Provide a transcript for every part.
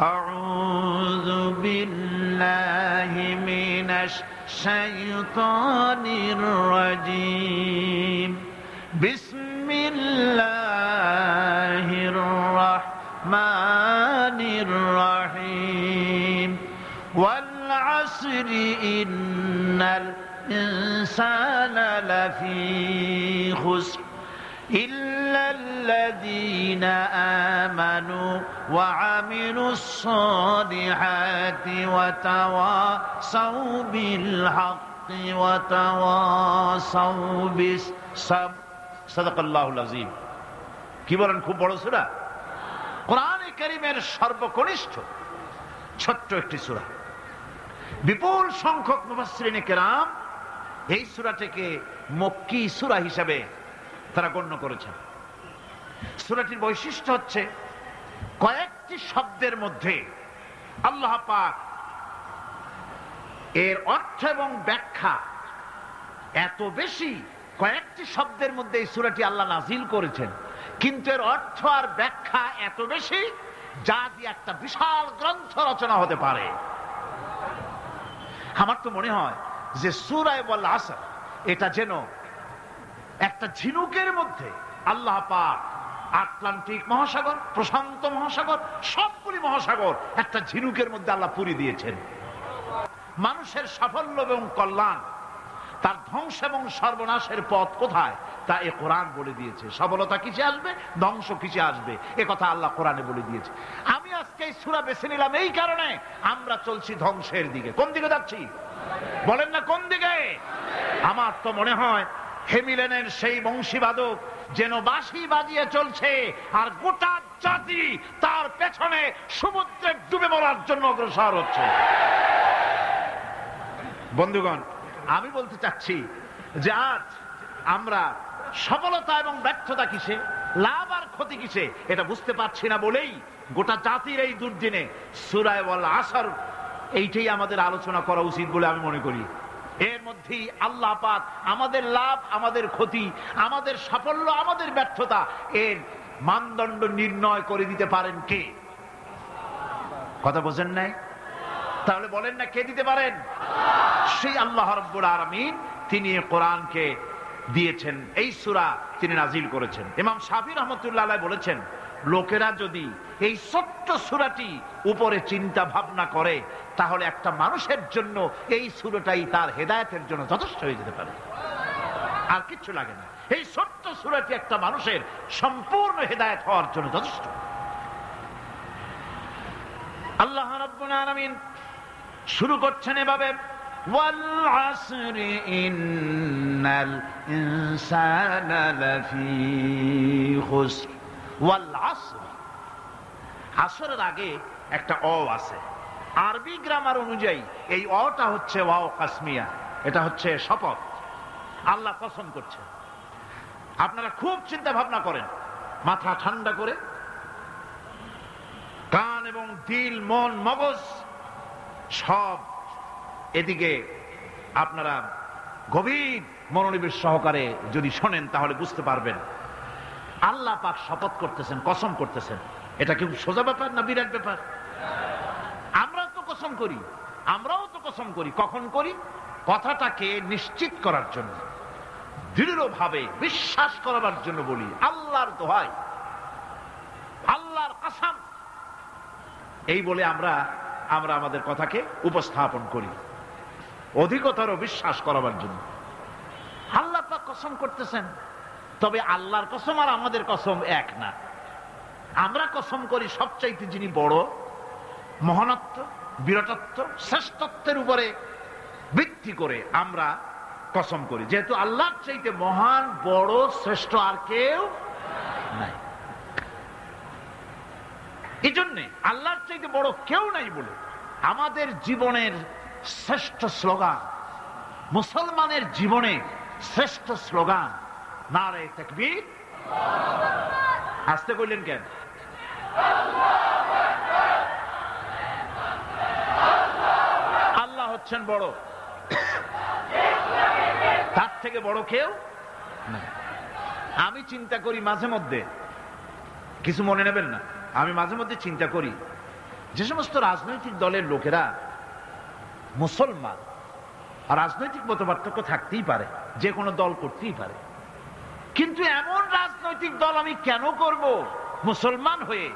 আউযু বিল্লাহি মিনাশ শাইতানির রাজীম। বিসমিল্লাহির রাহমানির রাহিম। ওয়াল আসরি ইন্নাল ইনসানা লাফি খুসর إلا الذين آمنوا وعملوا الصالحات وتواصوا بالحق وتواصوا بالصبر صدق الله العظيم। কি বলেন, খুব বড় সূরা, কোরআনে কারীমের সর্বকনিষ্ঠ ছোট্ট একটি সূরা। বিপুল সংখ্যক মুফাসসিরিনে কেরাম এই সূরাটিকে মক্কি সূরা হিসেবে তারা গণ্য করেছেন। সূরাটির বৈশিষ্ট্য হচ্ছে কয়েকটি শব্দের মধ্যে আল্লাহ পাক এর অর্থ এবং ব্যাখ্যা এত বেশি, কয়েকটি শব্দের মধ্যে এই সূরাটি আল্লাহ নাজিল করেছেন, কিন্তু এর অর্থ আর ব্যাখ্যা এত বেশি যা দিয়ে একটা বিশাল গ্রন্থ রচনা হতে পারে। আমার তো মনে হয় যে সূরা ওয়াল আসর এটা যেন একটা ঝিনুকের মধ্যে আল্লাহ পাক আটলান্টিক মহাসাগর, প্রশান্ত মহাসাগর, সবগুলি মহাসাগর একটা ঝিনুকের মধ্যে আল্লাহ পুরি দিয়েছেন। মানুষের সাফল্য এবং কল্যাণ, তার ধ্বংস এবং সর্বনাশের পথ কোথায় তা এ কোরআন বলে দিয়েছে। সফলতা কিসে আসবে, ধ্বংস কিসে আসবে, এ কথা আল্লাহ কোরআনে বলে দিয়েছে। আমি আজকে এই সূরা বেছে নিলাম এই কারণে, আমরা চলছি ধ্বংসের দিকে। কোন দিকে যাচ্ছি বলেন না, কোন দিকে? আমার তো মনে হয় হেমিলেনের সেই বংশীবাদক যেন বাঁশি বাজিয়ে চলছে, আর গোটা জাতি তার পেছনে সমুদ্রে ডুবে মরার জন্য অগ্রসর হচ্ছে। বন্ধুগণ, আমি বলতে চাচ্ছি যে আজ আমরা সফলতা এবং ব্যর্থতা কিসে, লাভ আর ক্ষতি কিসে, এটা বুঝতে পারছি না বলেই গোটা জাতির এই দুর্দিনে সূরা ওয়াল আসর এইটাই আমাদের আলোচনা করা উচিত বলে আমি মনে করি। এর মধ্যেই আল্লাহ পাক আমাদের লাভ, আমাদের ক্ষতি, আমাদের সাফল্য, আমাদের ব্যর্থতা এর মানদণ্ড নির্ণয় করে দিতে পারেন কে? কথা বোঝেন নাই? তাহলে বলেন না, কে দিতে পারেন? সেই আল্লাহ রাব্বুল আলামিন, তিনি কোরআনকে দিয়েছেন, এই সূরা তিনি নাজিল করেছেন। ইমাম শাফিঈ রাহমাতুল্লাহ আলাইহি বলেছেন, লোকেরা যদি এই ছোট্ট সূরাটি উপরে চিন্তা ভাবনা করে তাহলে একটা মানুষের জন্য এই সূরাটাই তার হেদায়েতের জন্য যথেষ্ট হয়ে যেতে পারে, আর কিচ্ছু লাগে না। এই ছোট্ট সূরাটি একটা মানুষের সম্পূর্ণ হেদায়েত হওয়ার জন্য যথেষ্ট। আল্লাহ রাব্বুল আলামিন শুরু করছেন এভাবে, ওয়াল আসরি ইন্নাল ইনসানা লাফি খুসর। ওয়াল আসর, আসরের আগে একটা অ আছে। আরবি গ্রামার অনুযায়ী এই অটা হচ্ছে ওয়াও কাসমিয়া, এটা হচ্ছে শপথ। আল্লাহ কসম করছে। আপনারা খুব চিন্তা ভাবনা করেন, মাথা ঠান্ডা করে, কান এবং দিল, মন, মগজ সব এদিকে আপনারা গভীর মনোনিবেশ সহকারে যদি শোনেন তাহলে বুঝতে পারবেন আল্লাহ পাক শপথ করতেছেন, কসম করতেছেন। এটা কি সোজা ব্যাপার না বিরাট ব্যাপার? আমরাও তো কসম করি। কখন করি? কথাটাকে নিশ্চিত করার জন্য, দৃঢ়ভাবে বিশ্বাস করার জন্য বলি, আল্লাহর দোহাই, আল্লাহর কসম, এই বলে আমরা আমাদের কথাকে উপস্থাপন করি, অধিকতর বিশ্বাস করাবার জন্য। আল্লাহ পাক কসম করতেছেন, তবে আল্লাহর কসম আর আমাদের কসম এক না। আমরা কসম করি সবচাইতে যিনি বড়, মহানত্ব, বিরাটত্ব, শ্রেষ্ঠত্বের উপরে ভিত্তি করে আমরা কসম করি, যেহেতু আল্লাহর চাইতে মহান, বড়, শ্রেষ্ঠ আর কেউ নাই। এই জন্যে আল্লাহর চাইতে বড় কেউ নাই বলে আমাদের জীবনের শ্রেষ্ঠ স্লোগান, মুসলমানের জীবনে শ্রেষ্ঠ স্লোগান নারে তাকবীর। আসতে কইলেন কেন? আল্লাহ হচ্ছেন বড়, তার থেকে বড় কেউ না। আমি চিন্তা করি মাঝে মধ্যে, কিছু মনে নেবেন না, আমি মাঝে মধ্যে চিন্তা করি যে সমস্ত রাজনৈতিক দলের লোকেরা মুসলমান, রাজনৈতিক মতপার্থক্য থাকতেই পারে, যে কোনো দল করতেই পারে, কিন্তু এমন রাজনৈতিক দল আমি কেন করব মুসলমান হয়ে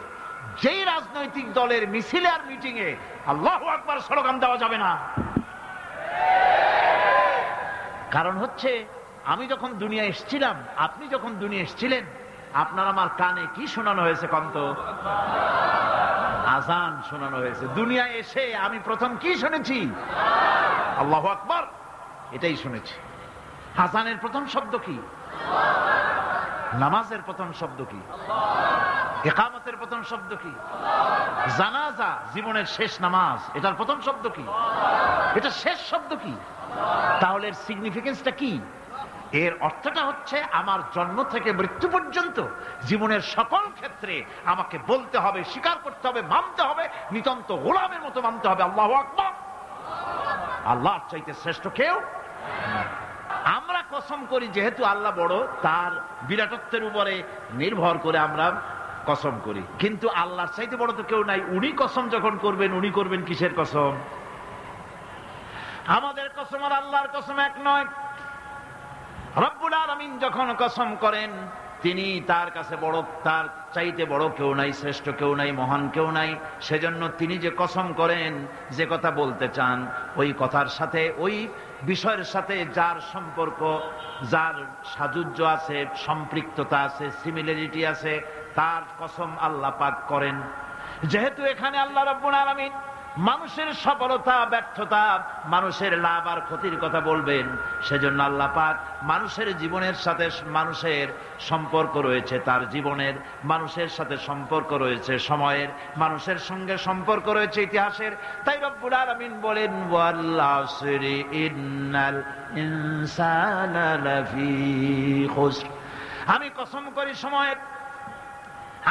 যেই রাজনৈতিক দলের মিছিলে আর মিটিং এ আল্লাহু আকবার স্লোগান দেওয়া যাবে না? কারণ হচ্ছে আমি যখন দুনিয়া এসেছিলাম, আপনি যখন দুনিয়া এসেছিলেন, আপনার আমার কানে কি শোনানো হয়েছে? কন্ত আজান শোনানো হয়েছে। দুনিয়া এসে আমি প্রথম কি শুনেছি? আল্লাহু আকবার, এটাই শুনেছি। আজানের প্রথম শব্দ কি? নামাজের প্রথম শব্দ কি? ইকামতের প্রথম শব্দ কি? জানাজা, জীবনের শেষ নামাজ, এটার প্রথম শব্দ কি? এটা শেষ শব্দ কি? তাহলে এর সিগনিফিকেন্সটা কি? এর অর্থটা হচ্ছে আমার জন্ম থেকে মৃত্যু পর্যন্ত জীবনের সকল ক্ষেত্রে আমাকে বলতে হবে, স্বীকার করতে হবে, মানতে হবে, নিতান্ত গোলামের মতো মানতে হবে আল্লাহু আকবার। আল্লাহর চাইতে শ্রেষ্ঠ কেউ। আমরা কসম করি যেহেতু আল্লাহ বড়, তার বিরাটত্বের উপরে নির্ভর করে আমরা কসম করি, কিন্তু আল্লাহর চাইতে বড় তো কেউ নাই। উনি কসম যখন করবেন, উনি করবেন কিসের কসম? আমাদের কসম আর আল্লাহর কসম এক নয়। রব্বুল আলামিন যখন কসম করেন, তিনি তার কাছে বড়, তার চাইতে বড় কেউ নাই, শ্রেষ্ঠ কেউ নাই, মহান কেউ নাই। সেজন্য তিনি যে কসম করেন, যে কথা বলতে চান, ওই কথার সাথে, ওই বিষয়ের সাথে যার সম্পর্ক, যার সাযুজ্য আছে, সম্পৃক্ততা আছে, সিমিলারিটি আছে, তার কসম আল্লাহ পাক করেন। যেহেতু এখানে আল্লাহ রাব্বুল আলামিন মানুষের সফলতা, ব্যর্থতা, মানুষের লাভ আর ক্ষতির কথা বলবেন, সেজন্য আল্লাহ পাক মানুষের জীবনের সাথে, মানুষের সম্পর্ক রয়েছে তার জীবনের, মানুষের সাথে সম্পর্ক রয়েছে সময়ের, মানুষের সঙ্গে সম্পর্ক রয়েছে ইতিহাসের। তাই রব্বুল আলামিন বলেন, ওয়াল আসরি ইন্নাল ইনসানা লাফি খুসর। আমি কসম করি সময়ের,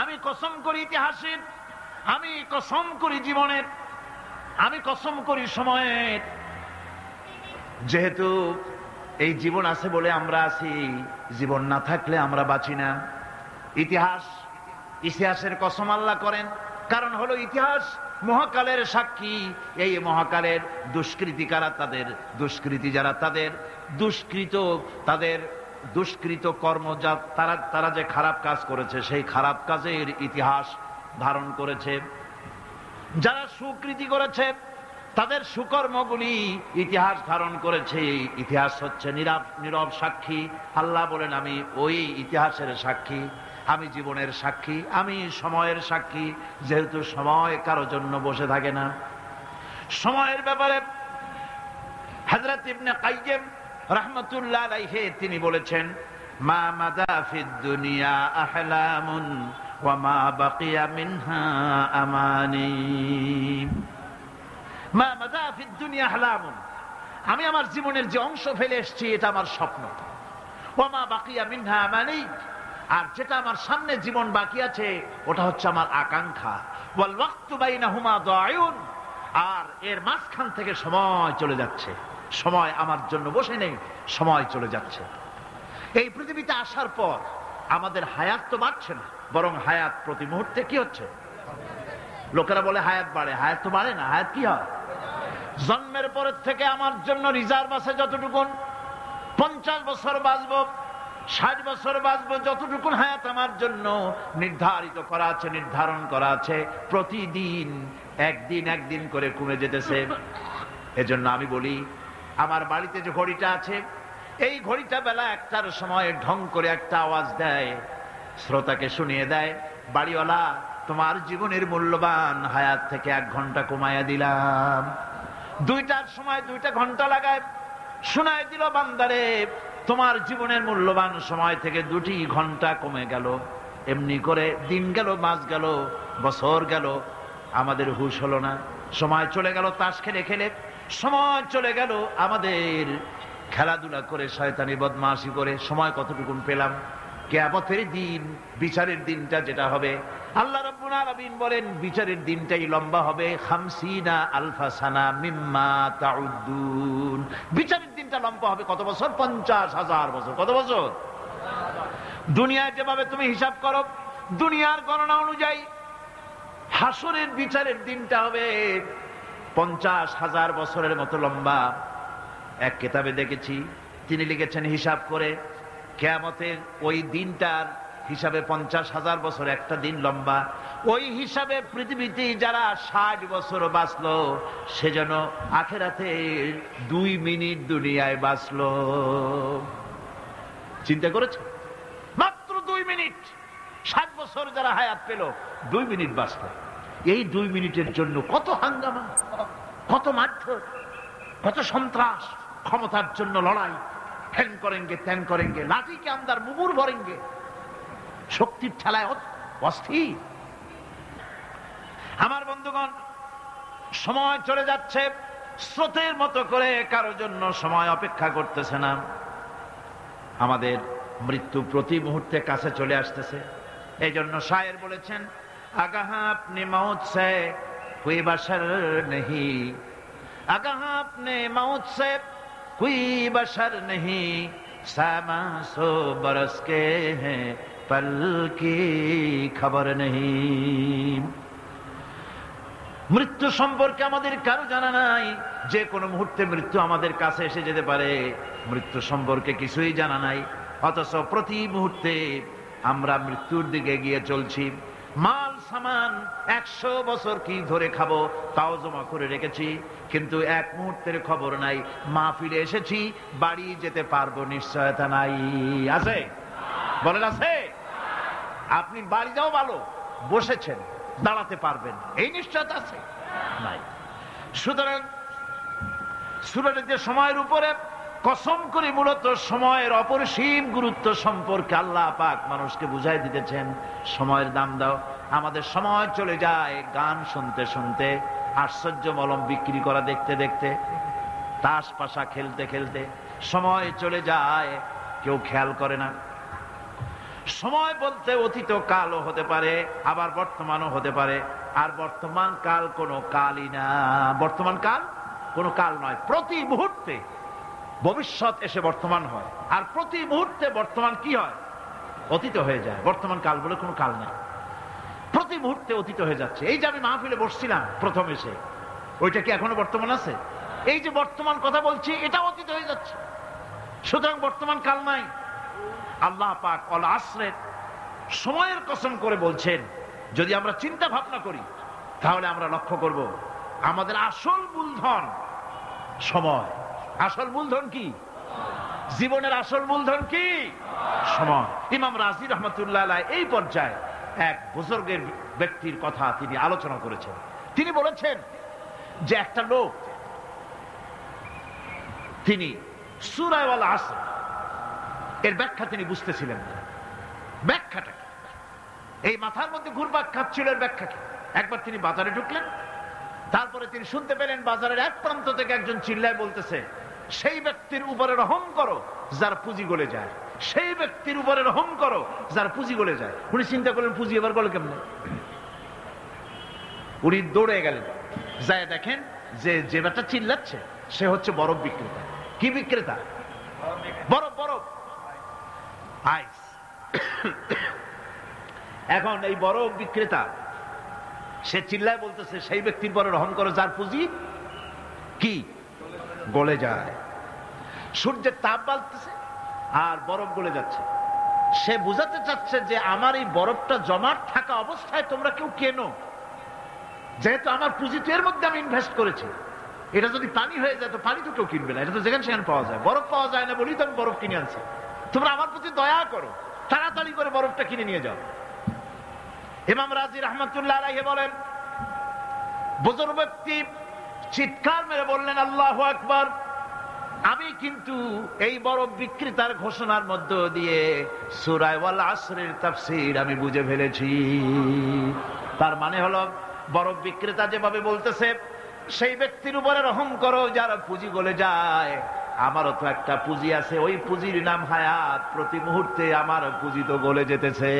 আমি কসম করি ইতিহাসের, আমি কসম করি জীবনের, আমি কসম করি সময়ের। যেহেতু এই জীবন আছে বলে আমরা আছি, জীবন না থাকলে আমরা বাঁচি না। ইতিহাস, ইতিহাসের কসম আল্লাহ করেন, কারণ হলো ইতিহাস মহাকালের সাক্ষী। এই মহাকালের দুষ্কৃতিকারা, তাদের দুষ্কৃতি যারা, তাদের দুষ্কৃত, তাদের দুষ্কৃত কর্ম, যা তারা যে খারাপ কাজ করেছে, সেই খারাপ কাজের ইতিহাস ধারণ করেছে। যারা সুকৃতি করেছে, তাদের সুকর্মগুলি ইতিহাস ধারণ করেছে। ইতিহাস হচ্ছে নীরব সাক্ষী। আল্লাহ বলেন, আমি ওই ইতিহাসের সাক্ষী, আমি জীবনের সাক্ষী, আমি সময়ের সাক্ষী। যেহেতু সময় কারো জন্য বসে থাকে না। সময়ের ব্যাপারে হযরত ইবনে কাইয়্যিম রাহমাতুল্লাহ আলাইহি তিনি বলেছেন, মা মাদা ফিদ দুনিয়া আহলামুন ওয়া মা বাকিয়া মিনহা আমানি। মা মাদা ফিদ দুনিয়া আহলামুন, আমি আমার জীবনের যে অংশ ফেলে এসেছি এটা আমার স্বপ্ন। ওয়া মা বাকিয়া মিনহা আমানি, আর যেটা আমার সামনে জীবন বাকি আছে ওটা হচ্ছে আমার আকাঙ্ক্ষা। ওয়াল ওয়াক্তু বাইনাহুমা দায়ুন, আর এর মাঝখান থেকে সময় চলে যাচ্ছে। সময় আমার জন্য বসে নেই, সময় চলে যাচ্ছে। এই পৃথিবীতে আসার পর আমাদের হায়াত তো বাড়ছে না, বরং হায়াত প্রতি মুহূর্তে কি হচ্ছে? লোকেরা বলে হায়াত বাড়ে, হায়াত তো বাড়ে না। হায়াত কি হয়? জন্মের পরের থেকে আমার জন্য রিজার্ভ আছে যতটুকু, 50 বছর বাঁচবো, 60 বছর বাঁচবো, যতটুকু হায়াত আমার জন্য নির্ধারিত করা আছে, নির্ধারণ করা আছে, প্রতিদিন একদিন একদিন করে কমে যেতেছে। এজন্য আমি বলি, আমার বাড়িতে যে ঘড়িটা আছে, এই ঘড়িটা বেলা 1টার সময় ঢং করে একটা আওয়াজ দেয়, শ্রোতাকে শুনিয়ে দেয়, বাড়িওয়ালা তোমার জীবনের মূল্যবান হায়াত থেকে 1 ঘন্টা কমাইয়া দিলাম। 2টার সময় 2টা ঘন্টা লাগায় শোনায় দিল, বান্দারে তোমার জীবনের মূল্যবান সময় থেকে 2টি ঘন্টা কমে গেল। এমনি করে দিন গেল, মাস গেল, বছর গেল, আমাদের হুঁশ হলো না। সময় চলে গেল তাস খেলে খেলে, সময় চলে গেল আমাদের খেলাধুলা করে, শয়তানি বদমাশি করে। সময় কতটুকু পেলাম? কিয়ামতের দিন, বিচারের দিনটা যেটা হবে, আল্লাহ রাব্বুল আলামিন বলেন বিচারের দিনটাই লম্বা হবে 50 আলফা সানা মিম্মা তাউদ্দুন। বিচারের দিনটা লম্বা হবে কত বছর? 50,000 বছর। কত বছর? দুনিয়ায় যেভাবে তুমি হিসাব করো, দুনিয়ার গণনা অনুযায়ী হাসরের বিচারের দিনটা হবে 50,000 বছরের মতো লম্বা। এক কিতাবে দেখেছি, তিনি লিখেছেন হিসাব করে কিয়ামতের ওই দিনটার হিসাবে 50,000 বছর একটা দিন লম্বা। ওই হিসাবে পৃথিবীতে যারা 60 বছর বাঁচলো, সে যেন আখেরাতে 2 মিনিট দুনিয়ায় বাঁচলো। চিন্তা করেছে? মাত্র 2 মিনিট। 60 বছর যারা হায়াত পেল, 2 মিনিট বাঁচলো। এই 2 মিনিটের জন্য কত হাঙ্গামা, কত মারধর, কত সন্ত্রাস, ক্ষমতার জন্য লড়াই, হ্যান করেঙ্গে ত্যান করেঙ্গে, লাঠিকে আমদার মুগুর ভরেঙ্গে, শক্তির ঠেলায় অস্থির। আমার বন্ধুগণ, সময় চলে যাচ্ছে, স্রোতের মতো করে কারো জন্য সময় অপেক্ষা করতেছে না। আমাদের মৃত্যু প্রতি মুহূর্তে কাছে চলে আসতেছে। এই জন্য শায়ের বলেছেন, আগাহ আপনি মৌত সে কোই বশর নেহি, আগাহ আপনি মৌত সে কোই বশর নেহি, সামা সো বরস কে হ্যাঁ পল কি খবর নেহি। মৃত্যু সম্পর্কে আমাদের কারো জানা নাই। যে কোনো মুহূর্তে মৃত্যু আমাদের কাছে এসে যেতে পারে, মৃত্যু সম্পর্কে কিছুই জানা নাই। অথচ প্রতি মুহূর্তে আমরা মৃত্যুর দিকে এগিয়ে চলছি। মাল সামান 100 বছর কি ধরে খাবো তাও জমা করে রেখেছি, কিন্তু এক মুহূর্তের খবর নাই। মা ফিরে এসেছি, বাড়ি যেতে পারবো নিশ্চয়তা নাই। আছে? বলেন আছে? আপনি বাড়ি যাও ভালো, বসেছেন, দাঁড়াতে পারবেন, এই নিশ্চয়তা আছে? নাই। সুতরাং সূরাটিতে সময়ের উপরে কসম করে মূলত সময়ের অপরিসীম গুরুত্ব সম্পর্কে আল্লাহ পাক মানুষকে বুঝাই দিতেছেন। সময়ের দাম দাও। আমাদের সময় চলে যায় গান শুনতে শুনতে, আশ্চর্য মলম বিক্রি করা দেখতে দেখতে, তাস পাশা খেলতে খেলতে সময় চলে যায়, কেউ খেয়াল করে না। সময় বলতে অতীত কালও হতে পারে, আবার বর্তমানও হতে পারে। আর বর্তমান কাল কোনো কালই না। বর্তমান কাল কোনো কাল নয়। প্রতি মুহূর্তে ভবিষ্যৎ এসে বর্তমান হয়, আর প্রতি মুহূর্তে বর্তমান কি হয়? অতীত হয়ে যায়। বর্তমান কাল বলে কোনো কাল নেই। প্রতি মুহূর্তে অতীত হয়ে যাচ্ছে। এই যে আমি মাহফিলে বসছিলাম প্রথম এসে, ওইটা কি এখনো বর্তমান আছে? এই যে বর্তমান কথা বলছি, এটা অতীত হয়ে যাচ্ছে। সুতরাং বর্তমান কাল নাই। আল্লাহ পাক অল আসরের সময়ের কসম করে বলছেন। যদি আমরা চিন্তা ভাবনা করি তাহলে আমরা লক্ষ্য করব আমাদের আসল মূলধন সময়। আসল মূলধন কি? জীবনের আসল মূলধন কি? সময়। ইমাম রাজি রহমতুল্লাহ আলাইহি এই পর্যায়ে এক বুজুর্গের ব্যক্তির কথা তিনি আলোচনা করেছেন। তিনি বলেছেন যে একটা লোক, তিনি সূরা আল আসর এর ব্যাখ্যা তিনি বুঝতেছিলেন না। ব্যাখ্যাটা এই মাথার মধ্যে ঘুরপাক খাচ্ছিল, এর ব্যাখ্যা কি? একবার তিনি বাজারে ঢুকলেন, তারপরে তিনি শুনতে পেলেন বাজারের এক প্রান্ত থেকে একজন চিল্লায় বলতেছে, সেই ব্যক্তির উপরে রহম করো যার পুঁজি গলে যায়, সেই ব্যক্তির উপরে রহম করো যার পুঁজি গলে যায়। উনি চিন্তা করলেন পুঁজি এবার গলে কেমনে? উনি দৌড়ে গেলেন, যায় দেখেন যে যে ব্যাটা চিল্লাচ্ছে সে হচ্ছে বরফ বিক্রেতা। কি বিক্রেতা? বরফ, বরফ, আইস। এখন এই বরফ বিক্রেতা সে চিল্লায় বলতেছে, সেই ব্যক্তির পরে রহম করো যার পুঁজি কি গলে যায়। সূর্যের তাপ বাড়তেছে আর বরফ গলে যাচ্ছে। সে বুঝাতে চাচ্ছে যে আমার এই বরফটা জমাট থাকা অবস্থায় তোমরা কেউ কেনো, যেহেতু আমার পুঁজি তো এর মধ্যে আমি ইনভেস্ট করেছি। এটা যদি পানি হয়ে যায় তো পানি তো কেউ কিনবে না, এটা তো যেখানে সেখানে পাওয়া যায়। বরফ পাওয়া যায় না বলেই তো আমি বরফ কিনে আনছি। তোমরা আমার প্রতি দয়া করো, তাড়াতাড়ি করে বরফটা কিনে নিয়ে যাও। ইমাম রাজি রহমতুল্লাহ আলাইহি বলেন, বুজুর্গ ব্যক্তি চিৎকার মেরে বললেন, আল্লাহু আকবার, আমি কিন্তু এই বরফ বিক্রেতার ঘোষণার মধ্য দিয়ে সূরা আল আসরের তাফসীর আমি বুঝে ফেলেছি। তার মানে হলো বরফ বিক্রেতা যেভাবে বলতেছে সেই ব্যক্তির উপরে রহম করো যার পুঁজি গলে যায়, আমারও তো একটা পুঁজি আছে, ওই পুঁজির নাম হায়াত। প্রতি মুহূর্তে আমার পুঁজি তো গলে যেতেছে,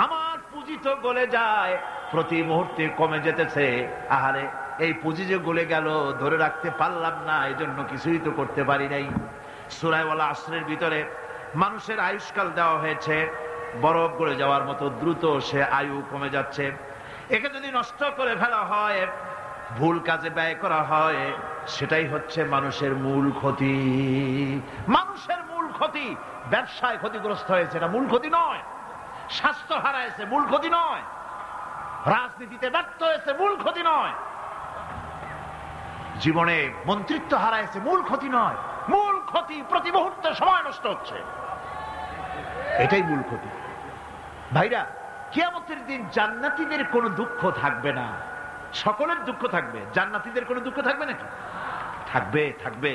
আমার পুঁজি তো গলে যায়, প্রতি মুহূর্তে কমে যেতেছে। আহারে, এই পুঁজি যে গলে গেল ধরে রাখতে পারলাম না, এই জন্য কিছুই তো করতে পারি নাই। সূরা আল আসরের ভিতরে মানুষের আয়ুষ্কাল দেওয়া হয়েছে বরফ গলে যাওয়ার মতো দ্রুত, সে আয়ু কমে যাচ্ছে। একে যদি নষ্ট করে ফেলা হয়, ভুল কাজে ব্যয় করা হয়, সেটাই হচ্ছে মানুষের মূল ক্ষতি। মানুষের মূল ক্ষতি। ব্যবসায় ক্ষতিগ্রস্ত হয়েছে, এটা মূল ক্ষতি নয়। স্বাস্থ্য হারাইছে, মূল ক্ষতি নয়। রাজনীতিতে ব্যর্থ হয়েছে, মূল ক্ষতি নয়। জীবনে মন্ত্রিত্ব হারাইছে, মূল ক্ষতি নয়। মূল ক্ষতি প্রতি মুহূর্তে সময় নষ্ট হচ্ছে, এটাই মূল ক্ষতি। ভাইরা, কিয়ামতের দিন জান্নাতীদের কোনো দুঃখ থাকবে না, সকলের দুঃখ থাকবে। জান্নাতীদের কোনো দুঃখ থাকবে নাকি? থাকবে, থাকবে।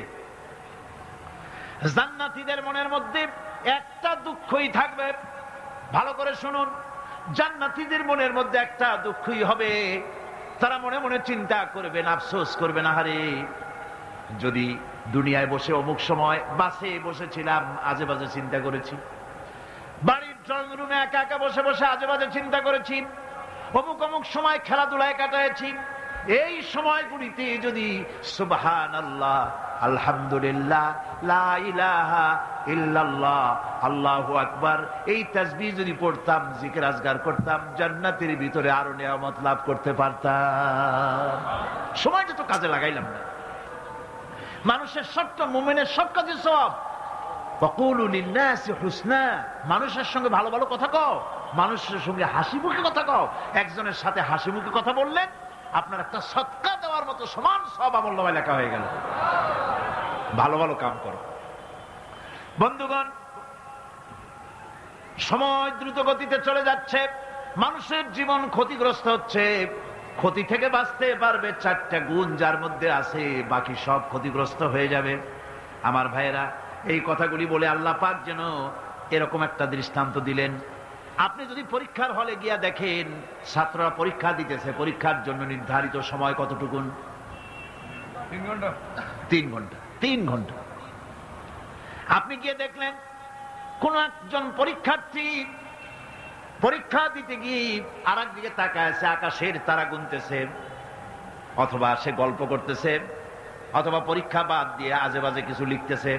জান্নাতীদের মনের মধ্যে একটা দুঃখই থাকবে। ভালো করে শুনুন, জান্নাতীদের মনের মধ্যে একটা দুঃখই হবে। তারা মনে মনে চিন্তা করবেন, আফসোস করবেন, আহারে যদি দুনিয়ায় বসে অমুক সময় বাসে বসেছিলাম, আজে বাজে চিন্তা করেছি, বাড়ির ড্রয়িং রুমে একা একা বসে বসে আজে বাজে চিন্তা করেছি, অমুক অমুক সময় খেলাধুলায় কাটাইছি, এই সময়গুলিতে যদি সুবহানাল্লাহ, আলহামদুলিল্লাহ, লা ইলাহা ইল্লাল্লাহ, আল্লাহু আকবার, এই তাসবিহ যদি পড়তাম, জিকির আজগার করতাম, জান্নাতের ভিতরে আরো নিয়ামত লাভ করতে পারতাম। সময়টা তো কাজে লাগাইলাম না। মানুষের সবটা, মুমিনের সব কাজে সওয়াব। ওয়াকুলু লিন্নাসি হুসনা, মানুষের সঙ্গে ভালো ভালো কথা কও, মানুষের সঙ্গে হাসি মুখে কথা কও। একজনের সাথে হাসি মুখে কথা বললেন, আপনার একটা সদকা দেওয়ার মতো সমান সওয়াব আমলনামায় লেখা হয়ে গেল। ভালো ভালো কাম করো। বন্ধুগণ, সময় দ্রুত গতিতে চলে যাচ্ছে, মানুষের জীবন ক্ষতিগ্রস্ত হচ্ছে। ক্ষতি থেকে বাঁচতে পারবে চারটা গুণ যার মধ্যে আছে, বাকি সব ক্ষতিগ্রস্ত হয়ে যাবে। আমার ভাইয়েরা, এই কথাগুলি বলে আল্লাহ পাক যেন এরকম একটা দৃষ্টান্ত দিলেন। আপনি যদি পরীক্ষার হলে গিয়া দেখেন, ছাত্ররা পরীক্ষা দিতেছে, পরীক্ষার জন্য নির্ধারিত সময় কতটুকুন? 3 ঘন্টা। 3 ঘন্টা, 3 ঘন্টা। আপনি গিয়ে দেখলেন কোন একজন পরীক্ষার্থী পরীক্ষা দিতে গিয়ে আর একদিকে তাকায় আছে, আকাশের তারা গুনতেছে, অথবা সে গল্প করতেছে, অথবা পরীক্ষা বাদ দিয়ে আজে বাজে কিছু লিখতেছে।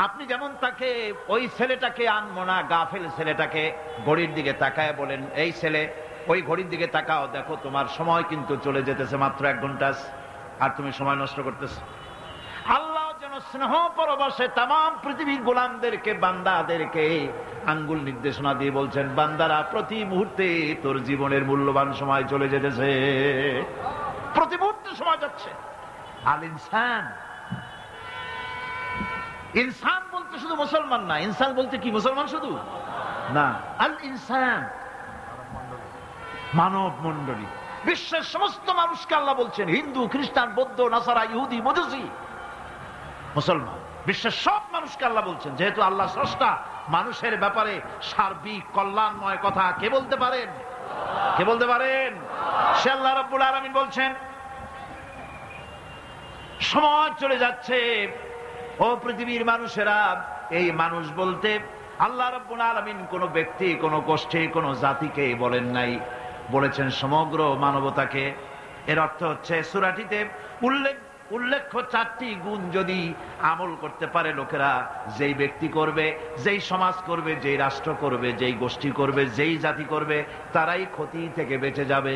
আপনি যেমন তাকে, ওই ছেলেটাকে আনবো না, গাফেল ছেলেটাকে ঘড়ির দিকে তাকায় বলেন, এই ছেলে ওই ঘড়ির দিকে তাকাও, দেখো তোমার সময় কিন্তু চলে যেতেছে মাত্র 1 ঘন্টা, আর তুমি সময় নষ্ট করতেছ। আল্লাহ যেন স্নেহ পরবশে তামাম পৃথিবীর গোলামদেরকে, বান্দাদেরকে আঙ্গুল নির্দেশনা দিয়ে বলছেন, বান্দারা প্রতি মুহূর্তে তোর জীবনের মূল্যবান সময় চলে যেতেছে, প্রতি মুহূর্তে সময় যাচ্ছে। আল ইনসান, ইনসান বলতে শুধু মুসলমান না, ইনসান বলতে কি মুসলমান শুধু না, আল ইনসান মানব মন্ডলী, বিশ্বের সমস্ত মানুষকে আল্লাহ বলছেন, হিন্দু, খ্রিস্টান, বৌদ্ধ, নাসারা, ইহুদি, মজুসি, মুসলমান, বিশ্বের সব মানুষকে আল্লাহ বলছেন। যেহেতু আল্লাহ স্রষ্টা, মানুষের ব্যাপারে সার্বিক কল্যাণময় কথা কে বলতে পারেন? কে বলতে পারেন? সে আল্লাহ রাব্বুল আলামিন বলছেন, সময় চলে যাচ্ছে, ও পৃথিবীর মানুষেরা। এই মানুষ বলতে আল্লাহ রাব্বুল আলামিন কোন ব্যক্তি, কোন গোষ্ঠী, কোন জাতিকে বলেন নাই, বলেছেন সমগ্র মানবতাকে। এর অর্থ হচ্ছে সূরাটিতে উল্লেখ্য 4টি গুণ যদি আমল করতে পারে লোকেরা, যেই ব্যক্তি করবে, যেই সমাজ করবে, যেই রাষ্ট্র করবে, যেই গোষ্ঠী করবে, যেই জাতি করবে, তারাই ক্ষতি থেকে বেঁচে যাবে।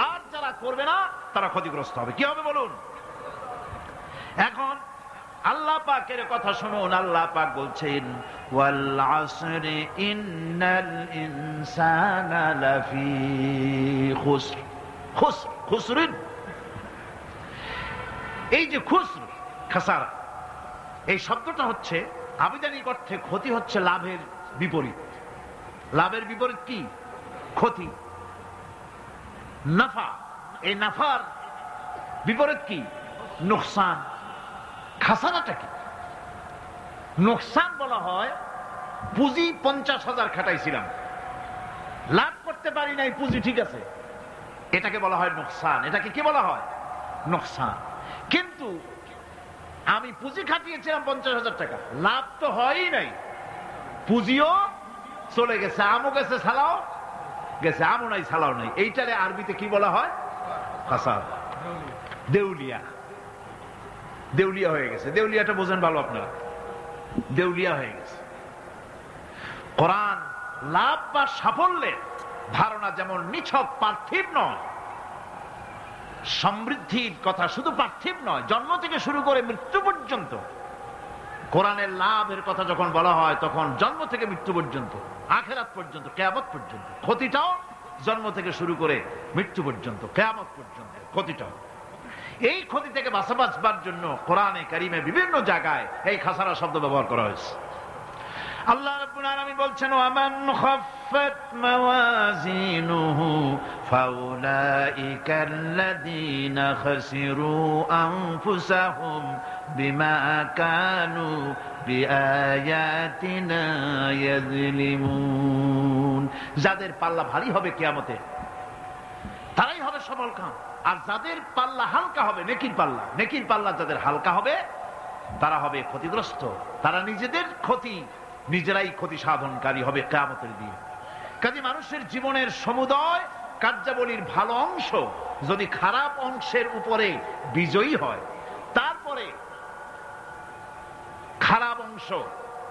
আর যারা করবে না, তারা ক্ষতিগ্রস্ত হবে। কি হবে বলুন? এখন আল্লাহ পাকের কথা শুনুন। আল্লাহ পাক বলছেন, ওয়াল আসরি ইন্নাল ইনসানা লাফি খুসর। খুসর, খুসরিন, এই যে খুসর, খাসারা, এই শব্দটা হচ্ছে আবিধানিক অর্থে ক্ষতি, হচ্ছে লাভের বিপরীত। লাভের বিপরীত কি? ক্ষতি। নাফা, এই নাফার বিপরীত কি? নোকসান। খাসারাটা কি? নোকসান বলা হয় পুঁজি 50,000 খাটাইছিলাম, লাভ করতে পারি নাই, পুঁজি ঠিক আছে, এটাকে বলা হয় নোকসান। এটাকে কি বলা হয়? নোকসান। কিন্তু আমি পুঁজি খাটিয়েছিলাম 50,000 টাকা, লাভ তো হয়ই নাই, পুঁজিও চলে গেছে, আমও গেছে, ছালাও গেছে, আমও নাই, ছালাও নাই। এইটারে আরবিতে কি বলা হয়? খাসার, দেউলিয়া। দেউলিয়া হয়ে গেছে। দেউলিয়াটা বোঝেন ভালো আপনারা, দেউলিয়া হয়ে গেছে। কোরআন লাভ বা সাফল্যের ধারণা যেমন নিছক পার্থিব নয়, সমৃদ্ধির কথা শুধু পার্থিব নয়, জন্ম থেকে শুরু করে মৃত্যু পর্যন্ত। কোরআনের লাভের কথা যখন বলা হয় তখন জন্ম থেকে মৃত্যু পর্যন্ত, আখিরাত পর্যন্ত, কিয়ামত পর্যন্ত। ক্ষতিটাও জন্ম থেকে শুরু করে মৃত্যু পর্যন্ত, কিয়ামত পর্যন্ত ক্ষতিটাও। এই ক্ষতি থেকে বাঁচবার জন্য কোরআনে কারিমে বিভিন্ন জায়গায় এই খাসারা শব্দ ব্যবহার করা হয়েছে। আল্লাহ রাব্বুল আলামিন বলছেন, ওয়ামান খাফফাত মাওয়াজিনুহু ফাউলাইকাল্লাযীনা খাসিরু আনফুসাহুম বিমা কানু বিআয়াতিনা ইয়াযলিমুন। যাদের পাল্লা ভারী হবে কিয়ামতে তারাই হবে সফলকাম, আর যাদের পাল্লা হালকা হবে, নেকির পাল্লা যাদের হালকা হবে তারা হবে ক্ষতিগ্রস্ত। তারা নিজেরাই ক্ষতি সাধনকারী হবে কিয়ামতের দিন। কাজে মানুষের জীবনের সমুদয় কার্যাবলীর ভালো অংশ যদি খারাপ অংশের উপরে বিজয়ী হয়, তারপরে খারাপ অংশ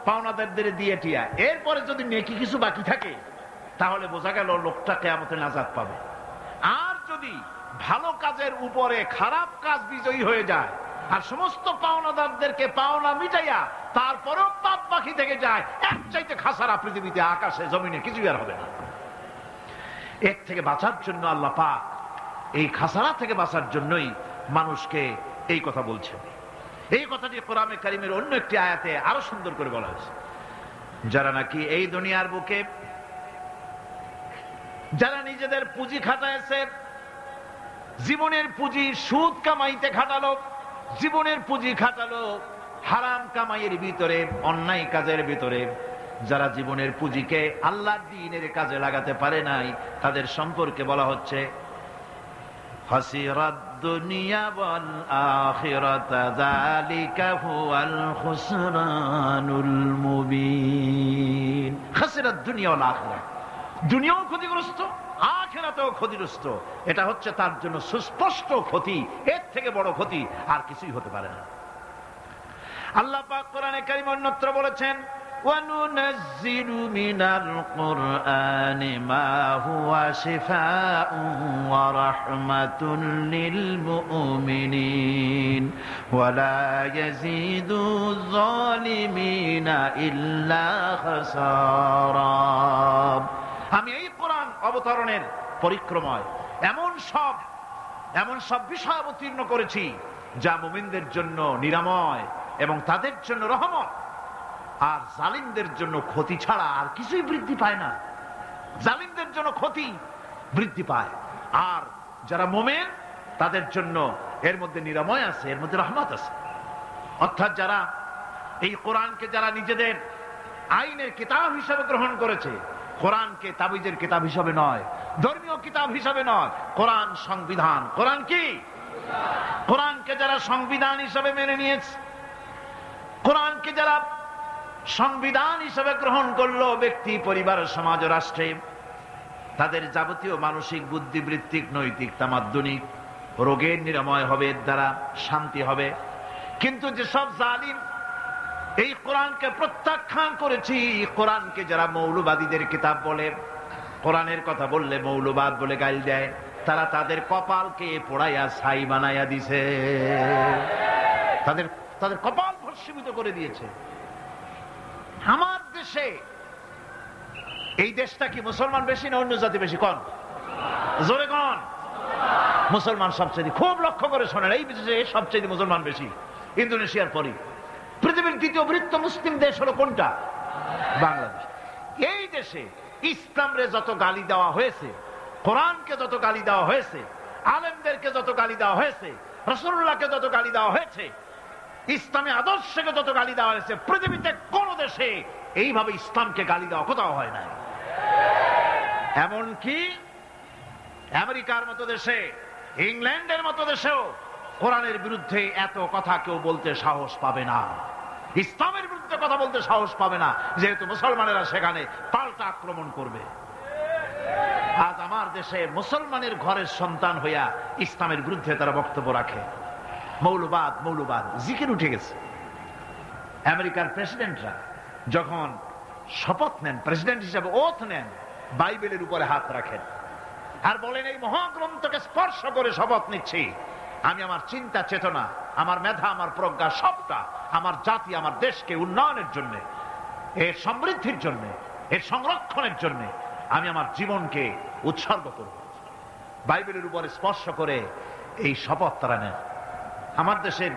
পাওনাদারদের দিয়ে টিয়া, এরপরে যদি নেকি কিছু বাকি থাকে, তাহলে বোঝা গেল লোকটা কিয়ামতে নাজাত পাবে। আর যদি ভালো কাজের উপরে খারাপ কাজ বিজয়ী হয়ে যায় আর সমস্ত পাওনাদারদেরকে পাওনা মিটাইয়া তারপরেও পাপ বাকি থেকে যায়, এক চাইতে খাসারা পৃথিবীতে, আকাশে জমিনে কিছুই আর হবে না। এর থেকে বাঁচার জন্য আল্লাহ পাক এই খাসারা থেকে বাঁচার জন্যই মানুষকে এই কথা বলছেন। এই কথাটি কোরআনে কারিমের অন্য একটি আয়াতে আরো সুন্দর করে বলা হয়েছে। যারা নাকি এই দুনিয়ার বুকে যারা নিজেদের পুঁজি খাটাইছে, জীবনের পুঁজি সুদ কামাইতে খাটালো, জীবনের পুঁজি খাটালো হারাম কামাইয়ের ভিতরে, অন্যায় কাজের ভিতরে, যারা জীবনের পুঁজিকে আল্লাহর দ্বীনের কাজে লাগাতে পারে নাই, তাদের সম্পর্কে বলা হচ্ছে হাসিরাদ দুনিয়া ওয়াল আখিরাতা যালিকা হুয়াল খুসরানুল মুবিন। হাসিরাদ দুনিয়া ওয়াল আখিরা, দুনিয়াও ক্ষতিগ্রস্ত, আখিরাতেও ক্ষতিগ্রস্ত। এটা হচ্ছে তার জন্য সুস্পষ্ট ক্ষতি, এর থেকে বড় ক্ষতি আর কিছুই হতে পারে না। আল্লাহ পাক কোরআনে কারীমে অন্যত্র বলেছেন, وَنُنَزِّلُ مِنَ الْقُرْآنِ مَا هُوَ شِفَاءٌ وَرَحْمَةٌ لِلْمُؤْمِنِينَ وَلَا يَزِيدُ الظَّالِمِينَ إِلَّا خَسَارًا। আমি এই কোরআন অবতরণের পরিক্রমায় এমন সব বিষয় অবতীর্ণ করেছি যা মুমিনদের জন্য নিরাময় এবং তাদের জন্য রহমত, আর জালিমদের জন্য ক্ষতি ছাড়া আর কিছুই বৃদ্ধি পায় না। জালিমদের জন্য ক্ষতি বৃদ্ধি পায়, আর যারা মুমিন তাদের জন্য এর মধ্যে নিরাময় আছে, এর মধ্যে রহমত আছে। অর্থাৎ যারা এই কোরআনকে যারা নিজেদের আইনের কিতাব হিসেবে গ্রহণ করেছে, কোরআনকে তাবিজের কিতাব হিসাবে নয়, ধর্মীয় কিতাব হিসাবে নয়, কোরআন সংবিধান। কোরআন কি? কোরআনকে যারা সংবিধান হিসাবে মেনে নিয়েছে, কোরআনকে যারা সংবিধান হিসাবে গ্রহণ করলো, ব্যক্তি, পরিবার, সমাজ, রাষ্ট্রে, তাদের যাবতীয় মানসিক, বুদ্ধিবৃত্তিক, নৈতিক, তামাদ্দুনিক রোগের নিরাময় হবে, এর দ্বারা শান্তি হবে। কিন্তু যেসব জালিম এই কোরআনকে প্রত্যাখ্যান করেছি, কোরআনকে যারা মৌলবাদীদের কিতাব বলে, কোরআনের কথা বললে মৌলবাদ বলে গাইল দেয়, তারা তাদের কপালকে পোড়াইয়া ছাই বানাইয়া দিছে, তাদের কপাল ভস্মীভূত করে দিয়েছে। আমার দেশে, এই দেশটা কি মুসলমান বেশি না অন্য জাতি বেশি? কোন? জোরে কোন? মুসলমান সবচেয়ে। খুব লক্ষ্য করে শোনেন, এই দেশে সবচেয়ে মুসলমান বেশি, ইন্দোনেশিয়ার পরে। পৃথিবীর দ্বিতীয় বৃহত্তম মুসলিম দেশ হলো কোনটা? বাংলাদেশ। এই দেশে ইসলামরে যত গালি দেওয়া হয়েছে, কোরআনকে যত গালি দেওয়া হয়েছে, আলেমদেরকে যত গালি দেওয়া হয়েছে, রাসূলুল্লাহকে যত গালি দেওয়া হয়েছে, ইসলামী আদর্শকে যত গালি দেওয়া হয়েছে, পৃথিবীতে কোন দেশে এইভাবে ইসলামকে গালি দেওয়া কোথাও হয় না। এমনকি আমেরিকার মতো দেশে, ইংল্যান্ডের মতো দেশেও কোরআনের বিরুদ্ধে এত কথা কেউ বলতে সাহস পাবে না, ইসলামের বিরুদ্ধে কথা বলতে সাহস পাবে না, যেহেতু মুসলমানেরা সেখানে পাল্টা আক্রমণ করবে। আজ আমার দেশে মুসলমানের ঘরের সন্তান হইয়া ইসলামের বিরুদ্ধে তারা বক্তব্য রাখে। মৌলবাদ জিকির উঠে গেছে। আমেরিকার প্রেসিডেন্টরা যখন শপথ নেন, প্রেসিডেন্ট হিসাবে ওথ নেন বাইবেলের উপরে হাত রাখেন আর বলেন, এই মহাগ্রন্থকে স্পর্শ করে শপথ নিচ্ছি, আমি আমার চিন্তা চেতনা, আমার মেধা, আমার প্রজ্ঞা সবটা আমার জাতি, আমার দেশকে উন্নয়নের জন্য, এর সমৃদ্ধির জন্য, এর সংরক্ষণের জন্য আমি আমার জীবনকে উৎসর্গ করব। বাইবেলের উপরে স্পর্শ করে এই শপথ তারা নেন। আমার দেশের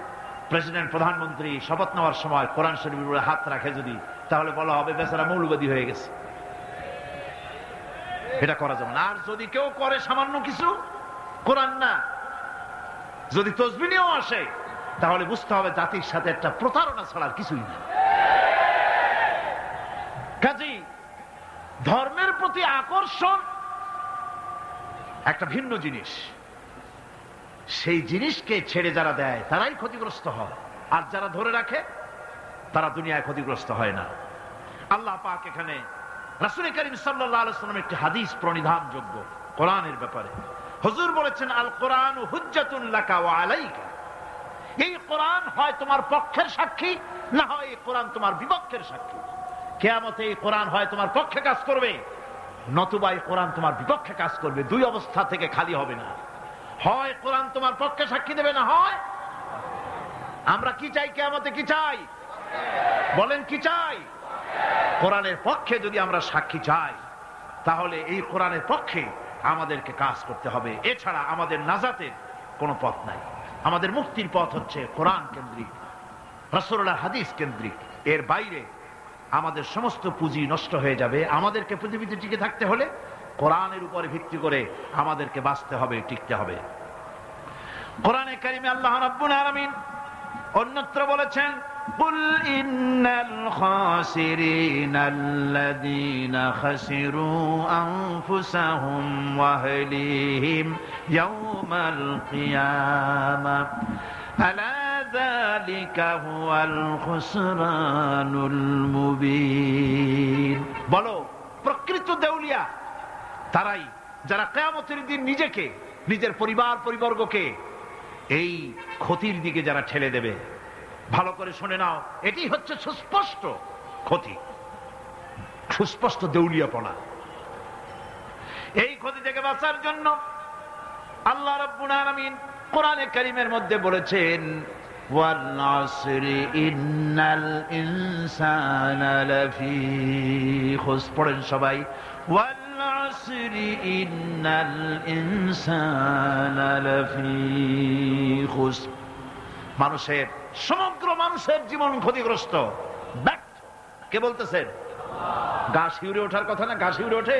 প্রেসিডেন্ট, প্রধানমন্ত্রী শপথ নেওয়ার সময় কোরআন শরীফের উপরে হাত রাখে যদি, তাহলে বলা হবে বেচারা মৌলবাদী হয়ে গেছে। এটা করা যাবে না। আর যদি কেউ করে সামান্য কিছু, কোরআন না, যদি তসবিহ নিয়েও আসে, তাহলে বুঝতে হবে জাতির সাথে একটা প্রতারণা ছাড়ার কিছুই না। কাজেই ধর্মের প্রতি আকর্ষণ একটা ভিন্ন জিনিস, সেই জিনিসকে ছেড়ে যারা দেয় তারাই ক্ষতিগ্রস্ত হয়, আর যারা ধরে রাখে তারা দুনিয়ায় ক্ষতিগ্রস্ত হয় না। আল্লাহ পাক এখানে রাসূল করিম সাল্লাল্লাহু আলাইহি ওয়াসাল্লাম একটি হাদিস প্রণিধানযোগ্য কোরআনের ব্যাপারে। হুজুর বলেছেন, আল কোরআনু হুজ্জাতুন লাকা ওয়া আলাইকা। এই কোরআন হয় তোমার পক্ষের সাক্ষী, না হয় এই কোরআন তোমার বিপক্ষের সাক্ষী। কিয়ামতে এই কোরআন হয় তোমার পক্ষে কাজ করবে, নতুবা এই কোরআন তোমার বিপক্ষে কাজ করবে। দুই অবস্থা থেকে খালি হবে না। হয় কোরআন তোমার পক্ষে সাক্ষী দেবে, না হয় আমরা কি চাই? কিয়ামতে কি চাই? বলেন কি চাই? কোরআনের পক্ষে যদি আমরা সাক্ষী চাই, তাহলে এই কোরআনের পক্ষে আমাদেরকে কাজ করতে হবে। এছাড়া আমাদের নাজাতের কোনো পথ নাই। আমাদের মুক্তির পথ হচ্ছে কোরআন কেন্দ্রিক, রাসূলুল্লাহর হাদিস কেন্দ্রিক। এর বাইরে আমাদের সমস্ত পুঁজি নষ্ট হয়ে যাবে। আমাদেরকে পৃথিবীতে টিকে থাকতে হলে কোরআনের উপরে ভিত্তি করে আমাদেরকে বাঁচতে হবে, টিকতে হবে। কোরআনে কারিমে আল্লাহ রাব্বুল আলামিন অন্যত্র বলেছেন, কুল ইন্নাল খাসিরিনাল্লাযীনা খাসিরু আনফুসাহুম ওয়া আহলিহিম ইয়াওমাল কিয়ামাহ আলা যালিকা হুয়াল খুসরানুল মুবিন। বলো, প্রকৃত দেউলিয়া তারাই যারা কিয়ামতের দিন নিজেকে, নিজের পরিবার পরিবর্গকে এই ক্ষতির দিকে যারা ঠেলে দেবে। ভালো করে শুনে নাও, এটি হচ্ছে সুস্পষ্ট ক্ষতি, সুস্পষ্ট দেউলিয়াপনা। এই ক্ষতি থেকে বাঁচার জন্য আল্লাহ রাব্বুল আলামিন কোরআনে কারীমের মধ্যে বলেছেন, ওয়াল আসরি ইন্নাল ইনসানা লাফি খুসর। পড়েন সবাই, ওয়াল আসরি ইন্নাল ইনসানা লাফি খুসর। মানুষের, সমগ্র মানুষের জীবন ক্ষতিগ্রস্ত, ব্যর্থ। কে বলতেছেন? গা শিউরে ওঠার কথা না, গা শিউরে ওঠে।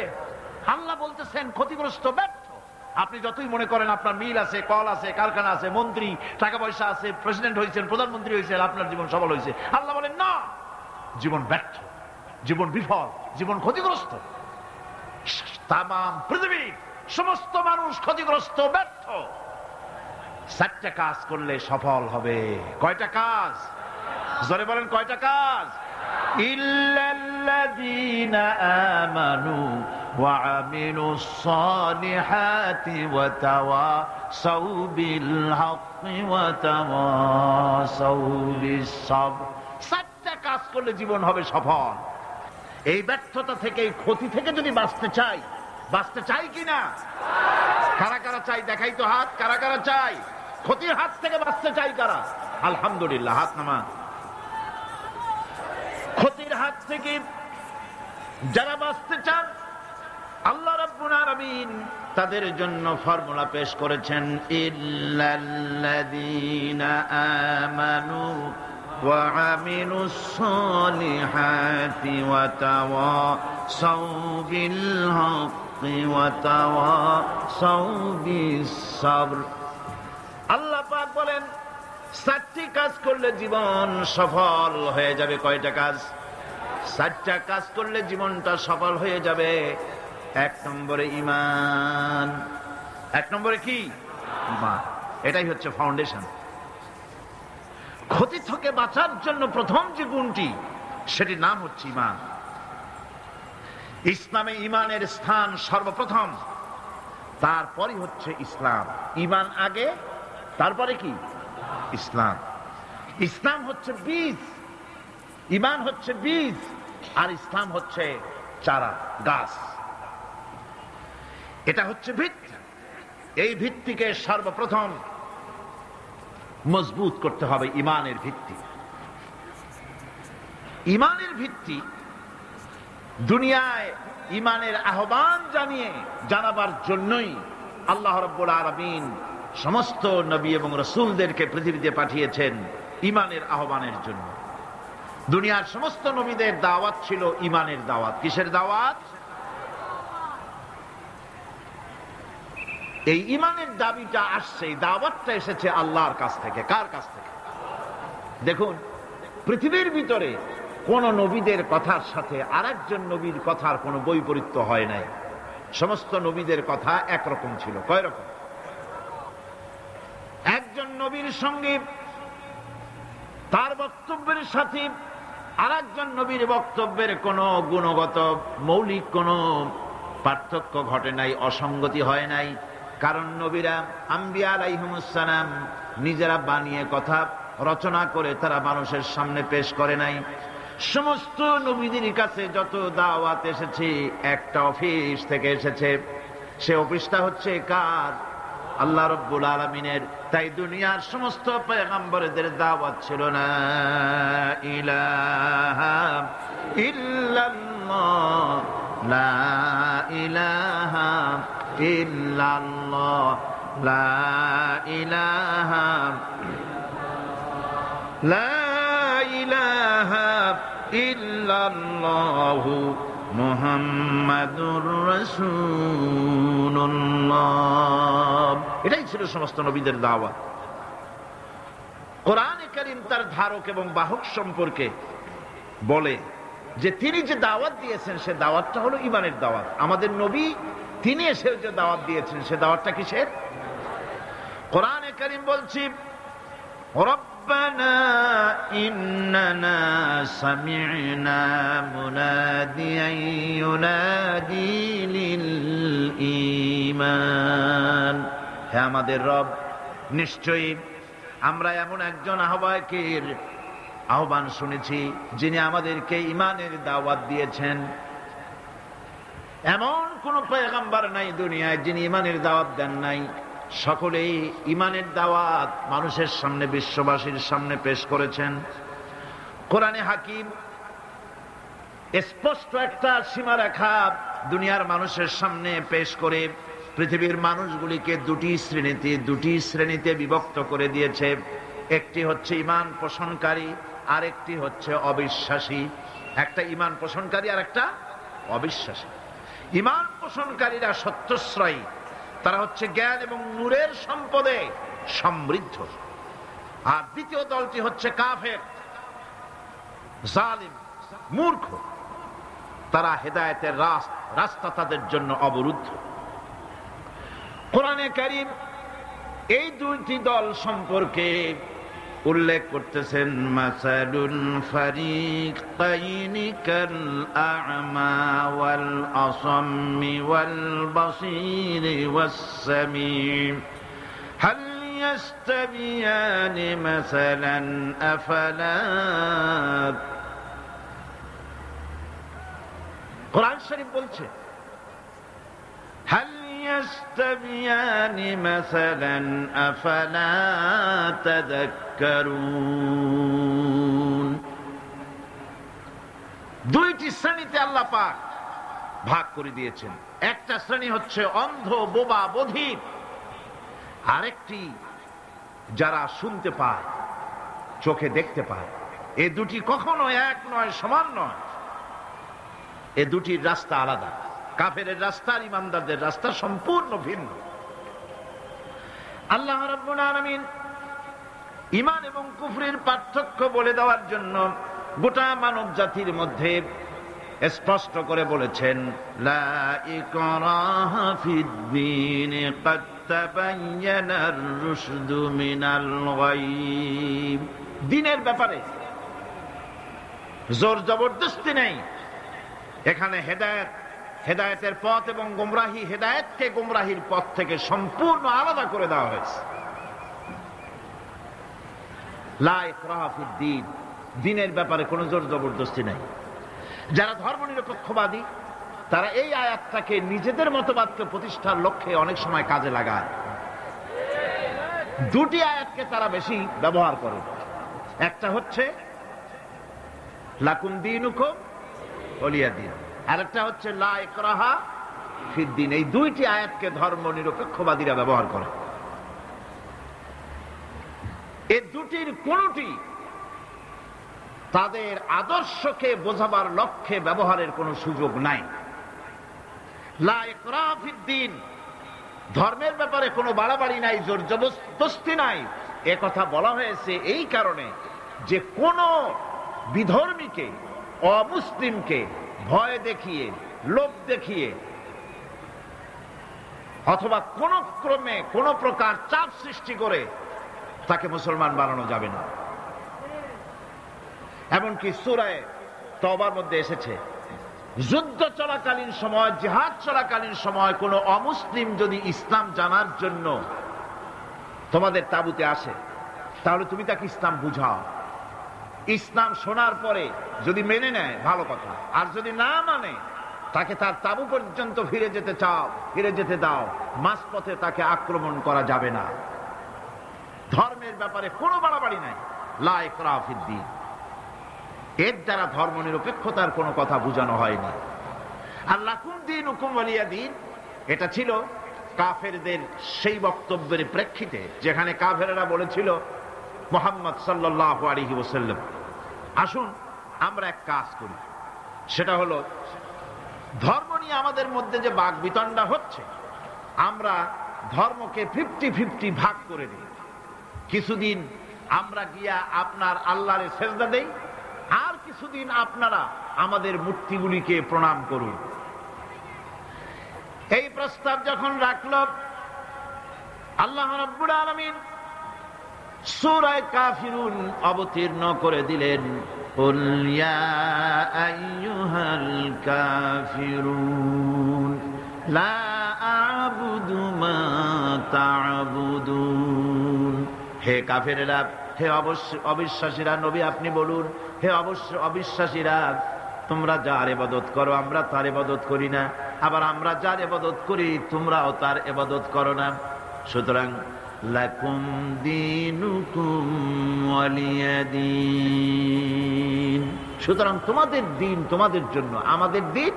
আল্লাহ বলতেছেন ক্ষতিগ্রস্ত, ব্যর্থ। আপনি যতই মনে করেন আপনার মিল আছে, কল আছে, কারখানা আছে, মন্ত্রী, টাকা পয়সা আছে, প্রেসিডেন্ট হয়েছেন, প্রধানমন্ত্রী হয়েছেন, আপনার জীবন সফল হয়েছে, আল্লাহ বলেন না, জীবন ব্যর্থ, জীবন বিফল, জীবন ক্ষতিগ্রস্ত। তাম পৃথিবীর সমস্ত মানুষ ক্ষতিগ্রস্ত, ব্যর্থ। 4টা কাজ করলে সফল হবে। কয়টা কাজ? জোরে বলেন, কয়টা কাজ? ইল্লাল্লাযীনা আমানু ওয়া আমিলুস সালিহাতি ওয়া তাওয়াসাউ বিল হাক্কি ওয়া তাওয়াসাউ বিস সাবর। 4টা কাজ করলে জীবন হবে সফল। এই ব্যর্থতা থেকে, এই ক্ষতি থেকে যদি বাঁচতে চাই কিনা? কারা কারা চাই? দেখাই তো হাত। কারা কারা চাই? ক্ষতির হাত থেকে বাঁচতে চাই কারা? আলহামদুলিল্লাহ, হাত নামান। ক্ষতির হাত থেকে যারা বাঁচতে চান, আল্লাহ রাব্বুল আলামিন তাদের জন্য ফর্মুলা পেশ করেছেন, ইল্লাল্লাযীনা আমানু ওয়া আমিলুস সালিহাতি ওয়া তাওয়াসাউ বিল হাক্কি ওয়া তাওয়াসাউ বিস সাবর। আল্লাহ পাক বলেন 4টি কাজ করলে জীবন সফল হয়ে যাবে। কয়টা কাজ? 4টা কাজ করলে জীবনটা সফল হয়ে যাবে। 1 নম্বরে ঈমান। 1 নম্বরে কি? ঈমান। এটাই হচ্ছে ফাউন্ডেশন। ক্ষতি থেকে বাঁচার জন্য প্রথম যে গুণটি, সেটির নাম হচ্ছে ঈমান। ইসলামে ঈমানের স্থান সর্বপ্রথম, তারপরই হচ্ছে ইসলাম। ঈমান আগে, তারপরে কি? ইসলাম। ইসলাম হচ্ছে বীজ, ঈমান হচ্ছে বীজ, আর ইসলাম হচ্ছে চারা, গাছ। এটা হচ্ছে ভিত্তি। এই ভিত্তিকে সর্বপ্রথম মজবুত করতে হবে, ইমানের ভিত্তি। ইমানের ভিত্তি দুনিয়ায় ইমানের আহ্বান জানাবার জন্যই আল্লাহ রাব্বুল আলামিন সমস্ত নবী এবং রাসূলদেরকে পৃথিবীতে পাঠিয়েছেন ইমানের আহ্বানের জন্য। দুনিয়ার সমস্ত নবীদের দাওয়াত ছিল ইমানের দাওয়াত। কিসের দাওয়াত? এই ইমানের দাবিটা আসছে, এই দাওয়াতটা এসেছে আল্লাহর কাছ থেকে। কার কাছ থেকে? দেখুন, পৃথিবীর ভিতরে কোন নবীদের কথার সাথে আরেকজন নবীর কথার কোনো বৈপরীত্য হয় নাই। সমস্ত নবীদের কথা একরকম ছিল। কয় রকম? একজন নবীর সঙ্গে তার বক্তব্যের সাথে আরেকজন নবীর বক্তব্যের কোনো গুণগত মৌলিক কোনো পার্থক্য ঘটে নাই, অসঙ্গতি হয় নাই। কারণ নবীরা আম্বিয়া আলাইহিমুস সালাম নিজেরা বানিয়ে কথা রচনা করে তারা মানুষের সামনে পেশ করে নাই। সমস্ত নবীদের কাছে যত দাওয়াত এসেছে একটা অফিস থেকে এসেছে। সে অফিসটা হচ্ছে কার? আল্লাহ রাব্বুল আলামিনের। তাই দুনিয়ার সমস্ত পয়গম্বরদের দাওয়াত ছিল না ইলাহা ইল্লাল্লাহ, লা ইলাহা ইল্লাল্লাহ, লা ইলাহা, লা ইলাহা ইল্লাল্লাহু মুহাম্মাদুর রাসূলুল্লাহ। এটাই ছিল সমস্ত নবীদের দাওয়াত। কোরআনে কারীম তার ধারক এবং বাহক সম্পর্কে বলে যে তিনি যে দাওয়াত দিয়েছেন সে দাওয়াতটা হলো ঈমানের দাওয়াত। আমাদের নবী তিনি এসে যে দাওয়াত দিয়েছেন সে দাওয়াতটা কিসের? কোরআনে কারীম বলছি, ربنا إننا سمعنا مناديا ينادي للإيمان। হে আমাদের রব, নিশ্চয়ই আমরা এমন একজন আহ্বায়কের আহ্বান শুনেছি যিনি আমাদেরকে ঈমানের দাওয়াত দিয়েছেন। এমন কোন পয়গম্বর নাই দুনিয়ায় যিনি ঈমানের দাওয়াত দেন নাই। সকলেই ঈমানের দাওয়াত মানুষের সামনে, বিশ্ববাসীর সামনে পেশ করেছেন। কোরআনে হাকিম স্পষ্ট একটা সীমারেখা দুনিয়ার মানুষের সামনে পেশ করে পৃথিবীর মানুষগুলিকে দুটি শ্রেণীতে বিভক্ত করে দিয়েছে। একটি হচ্ছে ঈমান পোষণকারী, আরেকটি হচ্ছে অবিশ্বাসী। একটা ঈমান পোষণকারী আর একটা অবিশ্বাসী। ঈমান পোষণকারীরা সত্যশ্রয়ী, তারা হচ্ছে জ্ঞান এবং নূরের সম্পদে সমৃদ্ধ। আর দ্বিতীয় দলটি হচ্ছে কাফের, জালিম, মূর্খ। তারা হেদায়েতের রাস্তা তাদের জন্য অবরুদ্ধ। কোরআনে কারীম এই দুইটি দল সম্পর্কে উল্লেখ করতেছেন, মাসালুল ফারিকাইনি কাল আ'মা ওয়াল আসাম্মি ওয়াল বাসীরি ওয়াস সামিঈ হাল ইয়াস্তাবিয়ানি মাসালান আফালা। কোরআন শরীফ বলছে, হাল يستويان مثلا أفلا تذكرون। দুইটি শ্রেণীতে আল্লাহ পাক ভাগ করে দিয়েছেন। একটা শ্রেণী হচ্ছে অন্ধ, বোবা, বধির। আরেকটি যারা শুনতে পায়, চোখে দেখতে পায়। এ দুটি কখনো এক নয়, সমান নয়। এ দুটির রাস্তা আলাদা। কাফেরের রাস্তা আর ইমানদারদের রাস্তা সম্পূর্ণ ভিন্ন। আল্লাহ রাব্বুল আলামিন ঈমান এবং কুফরের পার্থক্য বলে দেওয়ার জন্য গোটা মানব জাতির মধ্যে স্পষ্ট করে বলেছেন, লা ইকরাহা ফিদ-দীন ক্বাদ তাবায়্যানার রুশদু মিনাল গায়্। দ্বীনের ব্যাপারে জোর জবরদস্তি নেই। এখানে হেদায়েতের পথ এবং গোমরাহি, হেদায়েতকে গোমরাহির পথ থেকে সম্পূর্ণ আলাদা করে দেওয়া হয়েছে। লা ইকরাহা ফিদ-দীন, দ্বীনের ব্যাপারে কোনো জোর জবরদস্তি নাই। যারা ধর্মনিরপেক্ষবাদী তারা এই আয়াতটাকে নিজেদের মতবাদকে প্রতিষ্ঠার লক্ষ্যে অনেক সময় কাজে লাগায়। দুটি আয়াতকে তারা বেশি ব্যবহার করে। একটা হচ্ছে লাকুম দীনুকুম ওয়ালিয়া দীন, আর একটা হচ্ছে লা ইকরাহা ফিদ্দিন। এই দুইটি আয়াতকে ধর্ম নিরপেক্ষবাদীরা ব্যবহার করে। এই দুটির কোনটি তাদের আদর্শকে বোঝাবার লক্ষ্যে ব্যবহারের কোনো সুযোগ নাই। লা ইকরাহা ফিদ্দিন, ধর্মের ব্যাপারে কোনো বাড়াবাড়ি নাই, জোর জবরদস্তি নাই। এ কথা বলা হয়েছে এই কারণে যে কোন বিধর্মীকে, অমুসলিমকে ভয় দেখিয়ে, লোভ দেখিয়ে অথবা কোন ক্রমে কোন প্রকার চাপ সৃষ্টি করে তাকে মুসলমান বানানো যাবে না। এমনকি সূরা তওবার মধ্যে এসেছে, যুদ্ধ চলাকালীন সময়, জিহাদ চলাকালীন সময় কোন অমুসলিম যদি ইসলাম জানার জন্য তোমাদের তাঁবুতে আসে, তাহলে তুমি তাকে ইসলাম বুঝাও। ইসলাম শোনার পরে যদি মেনে নেয় ভালো কথা, আর যদি না মানে তাকে তার তাঁবু পর্যন্ত ফিরে যেতে চাও, ফিরে যেতে দাও। মাঝপথে তাকে আক্রমণ করা যাবে না। ধর্মের ব্যাপারে কোনো বাড়াবাড়ি নাই। লা ইকরাহা ফিদ্দীন, এর দ্বারা ধর্ম নিরপেক্ষতার কোনো কথা বোঝানো হয়নি। আর লাকুম দীনুকুম ওয়ালিয়া দীন, এটা ছিল কাফেরদের সেই বক্তব্যের প্রেক্ষিতে যেখানে কাফেরেরা বলেছিল মুহাম্মদ সাল্লাল্লাহু আলাইহি ওয়াসাল্লাম, আসুন আমরা এক কাজ করি, সেটা হলো ধর্ম নিয়ে আমাদের মধ্যে যে বাকবিতণ্ডা হচ্ছে, আমরা ধর্মকে 50-50 ভাগ করে দিই। কিছুদিন আমরা গিয়া আপনার আল্লাহরে সেজদা দেই, আর কিছুদিন আপনারা আমাদের মূর্তিগুলিকে প্রণাম করুন। এই প্রস্তাব যখন রাখল, আল্লাহ রাব্বুল আলামিন সূরা কাফিরুন অবতীর্ণ করে দিলেন, কুল ইয়া আইয়ুহাল কাফিরুন লা আ'বুদু মা তা'বুদুন। হে কাফেরেরা, হে অবিশ্বাসীরা, নবী আপনি বলুন, হে অবিশ্বাসীরা, তোমরা যার ইবাদত করো আমরা তার ইবাদত করি না, আবার আমরা যার ইবাদত করি তোমরাও তার ইবাদত করো না। সুতরাং লাকুম দীনুকুম ওয়ালিয়া দীন, সুতরাং তোমাদের দিন তোমাদের জন্য, আমাদের দিন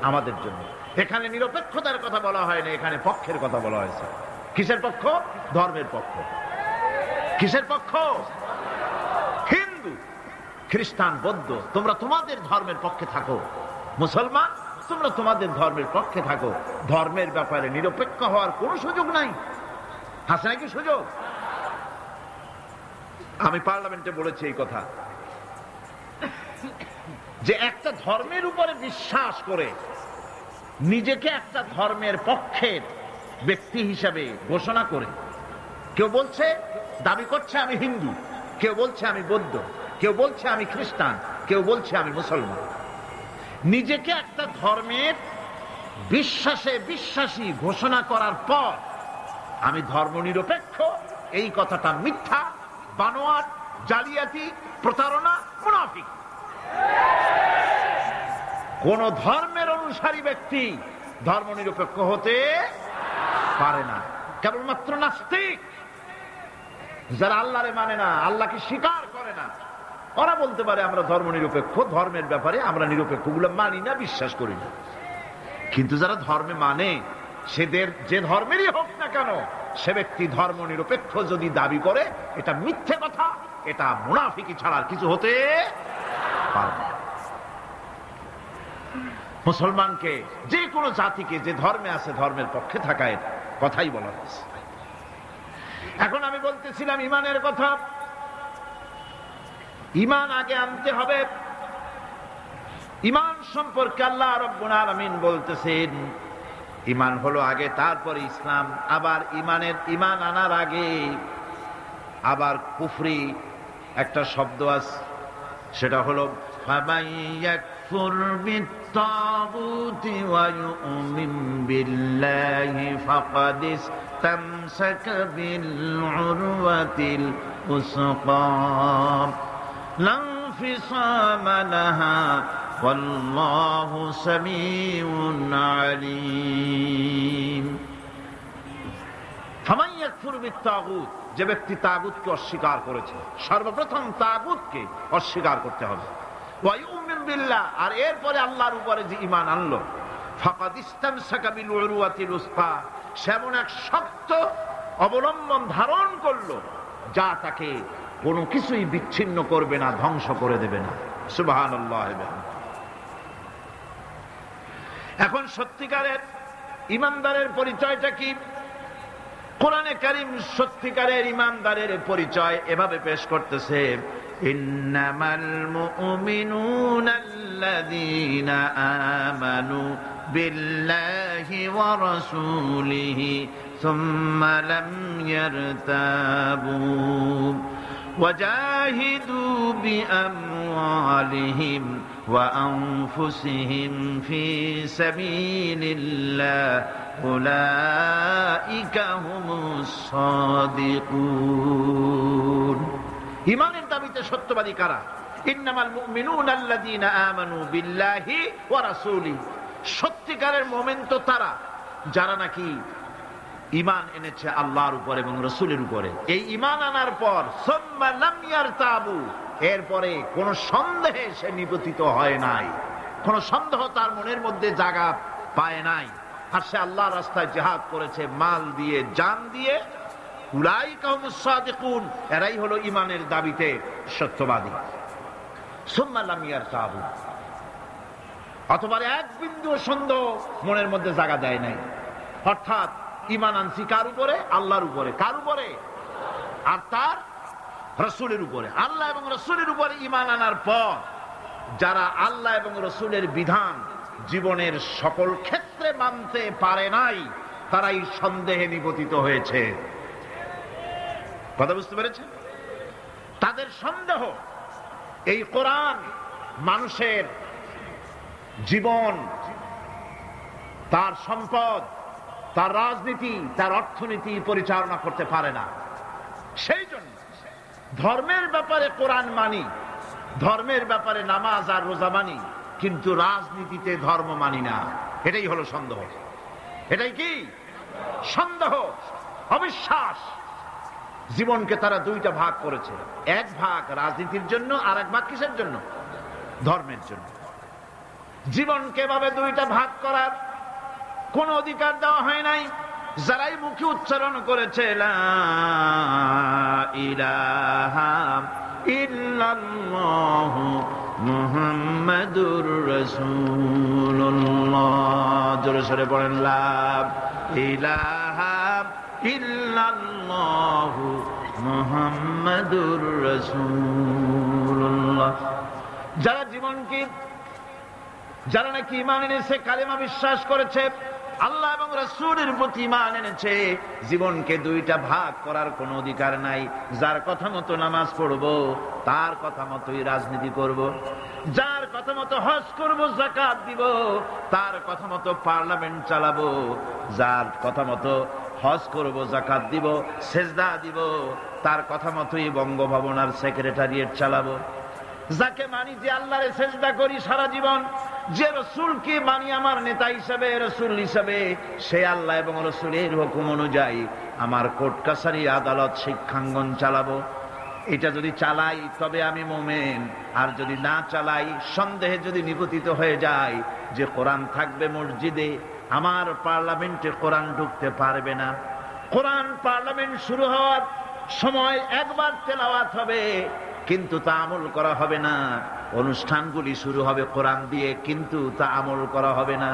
আমাদের জন্য। এখানে নিরপেক্ষতার কথা বলা হয় না, এখানে পক্ষের কথা বলা হয়েছে। কিসের পক্ষ? ধর্মের পক্ষ। কিসের পক্ষ? হিন্দু, খ্রিস্টান, বৌদ্ধ, তোমরা তোমাদের ধর্মের পক্ষে থাকো। মুসলমান, তোমরা তোমাদের ধর্মের পক্ষে থাকো। ধর্মের ব্যাপারে নিরপেক্ষ হওয়ার কোন সুযোগ নাই। আছে নাকি সুযোগ? আমি পার্লামেন্টে বলেছি এই কথা, যে একটা ধর্মের উপরে বিশ্বাস করে নিজেকে একটা ধর্মের পক্ষের ব্যক্তি হিসাবে ঘোষণা করে কেউ বলছে, দাবি করছে আমি হিন্দু, কেউ বলছে আমি বৌদ্ধ, কেউ বলছে আমি খ্রিস্টান, কেউ বলছে আমি মুসলমান। নিজেকে একটা ধর্মের বিশ্বাসী ঘোষণা করার পর আমি ধর্মনিরপেক্ষ, এই কথাটা মিথ্যা, বানোয়াট, জালিয়াতি, প্রতারণা, মুনাফিক। কোন ধর্মের অনুসারী ব্যক্তি ধর্মনিরপেক্ষ হতে পারে না। কেবলমাত্র নাস্তিক, যারা আল্লাহরে মানে না, আল্লাহকে স্বীকার করে না, ওরা বলতে পারে আমরা ধর্মনিরপেক্ষ, ধর্মের ব্যাপারে আমরা নিরপেক্ষ, গুলো মানি না, বিশ্বাস করি না। কিন্তু যারা ধর্মে মানে, সেদের যে ধর্মেরই হোক না কেন, সে ব্যক্তি ধর্মনিরপেক্ষ যদি দাবি করে, এটা মিথ্যে কথা, এটা মুনাফিকি ছাড়া আর কিছু হতে পারে না। মুসলমানকে, যে কোনো জাতিকে যে ধর্মে আছে ধর্মের পক্ষে থাকার কথাই বলা হয়েছে। এখন আমি বলতেছিলাম ইমানের কথা। ইমান আগে আনতে হবে। ইমান সম্পর্কে আল্লাহ রাব্বুল আলামিন বলতেছেন, ইমান হলো আগে, তারপরে ইসলাম। আবার ইমান আনার আগে আবার কুফরি একটা শব্দ আছে, সেটা হলো ফামান ইয়াকফুর বিত-তাগুতি ওয়া ইউমিন বিল্লাহি ফাকাদ ইসতামসাকা বিল উরওয়াতিল উসকা লা ইনফিসামা লাহা ওয়াল্লাহু সামিউন আলীম। ফামান ইয়াকফুর বিত-তাগুত, যে ব্যক্তি তাগুতকে অস্বীকার করেছে, সর্বপ্রথম তাগুতকে অস্বীকার করতে হবে। ওয়া ইউমিন বিল্লাহ, আর এরপরে আল্লাহর উপরে যে ঈমান আনলো, ফাকাদ ইসতামসাকা বিল উরওয়াতিল উসকা, সে এমন এক শক্ত অবলম্বন ধারণ করলো যা তাকে কোনো কিছুই বিচ্ছিন্ন করবে না, ধ্বংস করে দেবে না। সুবহানাল্লাহ। এখন সত্যিকারের ঈমানদারের পরিচয়টা কি? কোরআনে কারীম সত্যিকারের ঈমানদারের পরিচয় এভাবে পেশ করতেছে, ইন্নামাল মুমিনুনা আল্লাযীনা আমানু বিল্লাহি ওয়া রাসূলিহি সুম্মা লাম ইয়ারতাবু وجاهدوا بأموالهم وأنفسهم في سبيل الله أولئك هم الصادقون। ঈমানের দাবিতে সত্যবাদী কারা? ইন্নামাল মুমিনুনা আল্লাযীনা আমানু বিল্লাহি ওয়া রাসূলিহি, সত্যিকারের মুমিন তো তারা যারা নাকি ঈমান এনেছে আল্লাহর উপর এবং রাসূলের উপরে। এই ঈমান আনার পর সুম্মা লাম ইয়ারতাবু, এরপরে কোন সন্দেহে সে নিপতিত হয় নাই, কোন সন্দেহ তার মনের মধ্যে জায়গা পায় নাই, আর সে আল্লাহর রাস্তায় জিহাদ করেছে মাল দিয়ে, জান দিয়ে। উলাইকা হুমুস সাদিকুন, এরাই হলো ঈমানের দাবিতে সত্যবাদী। সুম্মা লাম ইয়ারতাবু, অথবা এক বিন্দু সন্দেহ মনের মধ্যে জায়গা দেয় নাই, অর্থাৎ ঈমান আনছি কার উপরে? আল্লাহর উপরে। কার উপরে? আর তার রাসূলের উপরে। আল্লাহ এবং রাসূলের উপরে ঈমান আনার পর যারা আল্লাহ এবং রাসূলের বিধান জীবনের সকল ক্ষেত্রে মানতে পারে নাই, তারাই সন্দেহে নিপতিত হয়েছে। কথা বুঝতে পেরেছেন? তাদের সন্দেহ এই কোরআন মানুষের জীবন, তার সম্পদ, তার রাজনীতি, তার অর্থনীতি পরিচালনা করতে পারে না। সেই জন্য ধর্মের ব্যাপারে কোরআন মানি, ধর্মের ব্যাপারে নামাজ আর রোজা মানি, কিন্তু রাজনীতিতে ধর্ম মানি না। এটাই হলো সন্দেহ। এটাই কি? সন্দেহ, অবিশ্বাস। জীবনকে তারা দুইটা ভাগ করেছে, এক ভাগ রাজনীতির জন্য, আর এক ভাগ কিসের জন্য? ধর্মের জন্য। জীবনকে এভাবে দুইটা ভাগ করার কোন অধিকার দেওয়া হয় নাই। যারাই মুখে উচ্চারণ করেছে লা ইলাহা ইল্লাল্লাহু মুহাম্মাদুর রাসূলুল্লাহ, জোরে সোরে পড়েন লা ইলাহা ইল্লাল্লাহু মুহাম্মাদুর রাসূলুল্লাহ। যারা জীবনকে, যারা নাকি ঈমান এনেছে, কালেমা বিশ্বাস করেছে, আল্লাহ এবং রাসূলের প্রতি ঈমান এনেছে, জীবনকে দুইটা ভাগ করার কোনো অধিকার নাই। যার কথা মতো নামাজ পড়বো তার কথা মতোই রাজনীতি করব, যার কথা মতো হজ করব, যাকাত দিব, তার কথা মতো পার্লামেন্ট চালাবো, যার কথা মতো হজ করব, যাকাত দিব, সেজদা দিব, তার কথা মতোই বঙ্গভবন আর সেক্রেটারিয়েট চালাবো। যাকে মানি, যে আল্লাহরে সেজদা করি সারা জীবন, যে রাসূলকে মানি আমার নেতা হিসাবে, রাসূল হিসাবে, সে আল্লাহ এবং রাসূলের হুকুম অনুযায়ী আমার কোর্ট কাছারি, আদালত, শিক্ষাঙ্গন চালাবো। এটা যদি চালাই তবে আমি মুমিন, আর যদি না চালাই, সন্দেহে যদি নিপতিত হয়ে যায় যে কোরআন থাকবে মসজিদে, আমার পার্লামেন্টে কোরআন ঢুকতে পারবে না, কোরআন পার্লামেন্ট শুরু হওয়ার সময় একবার তেলাওয়াত হবে কিন্তু তা আমল করা হবে না, অনুষ্ঠানগুলি শুরু হবে কোরআন দিয়ে কিন্তু তা আমল করা হবে না।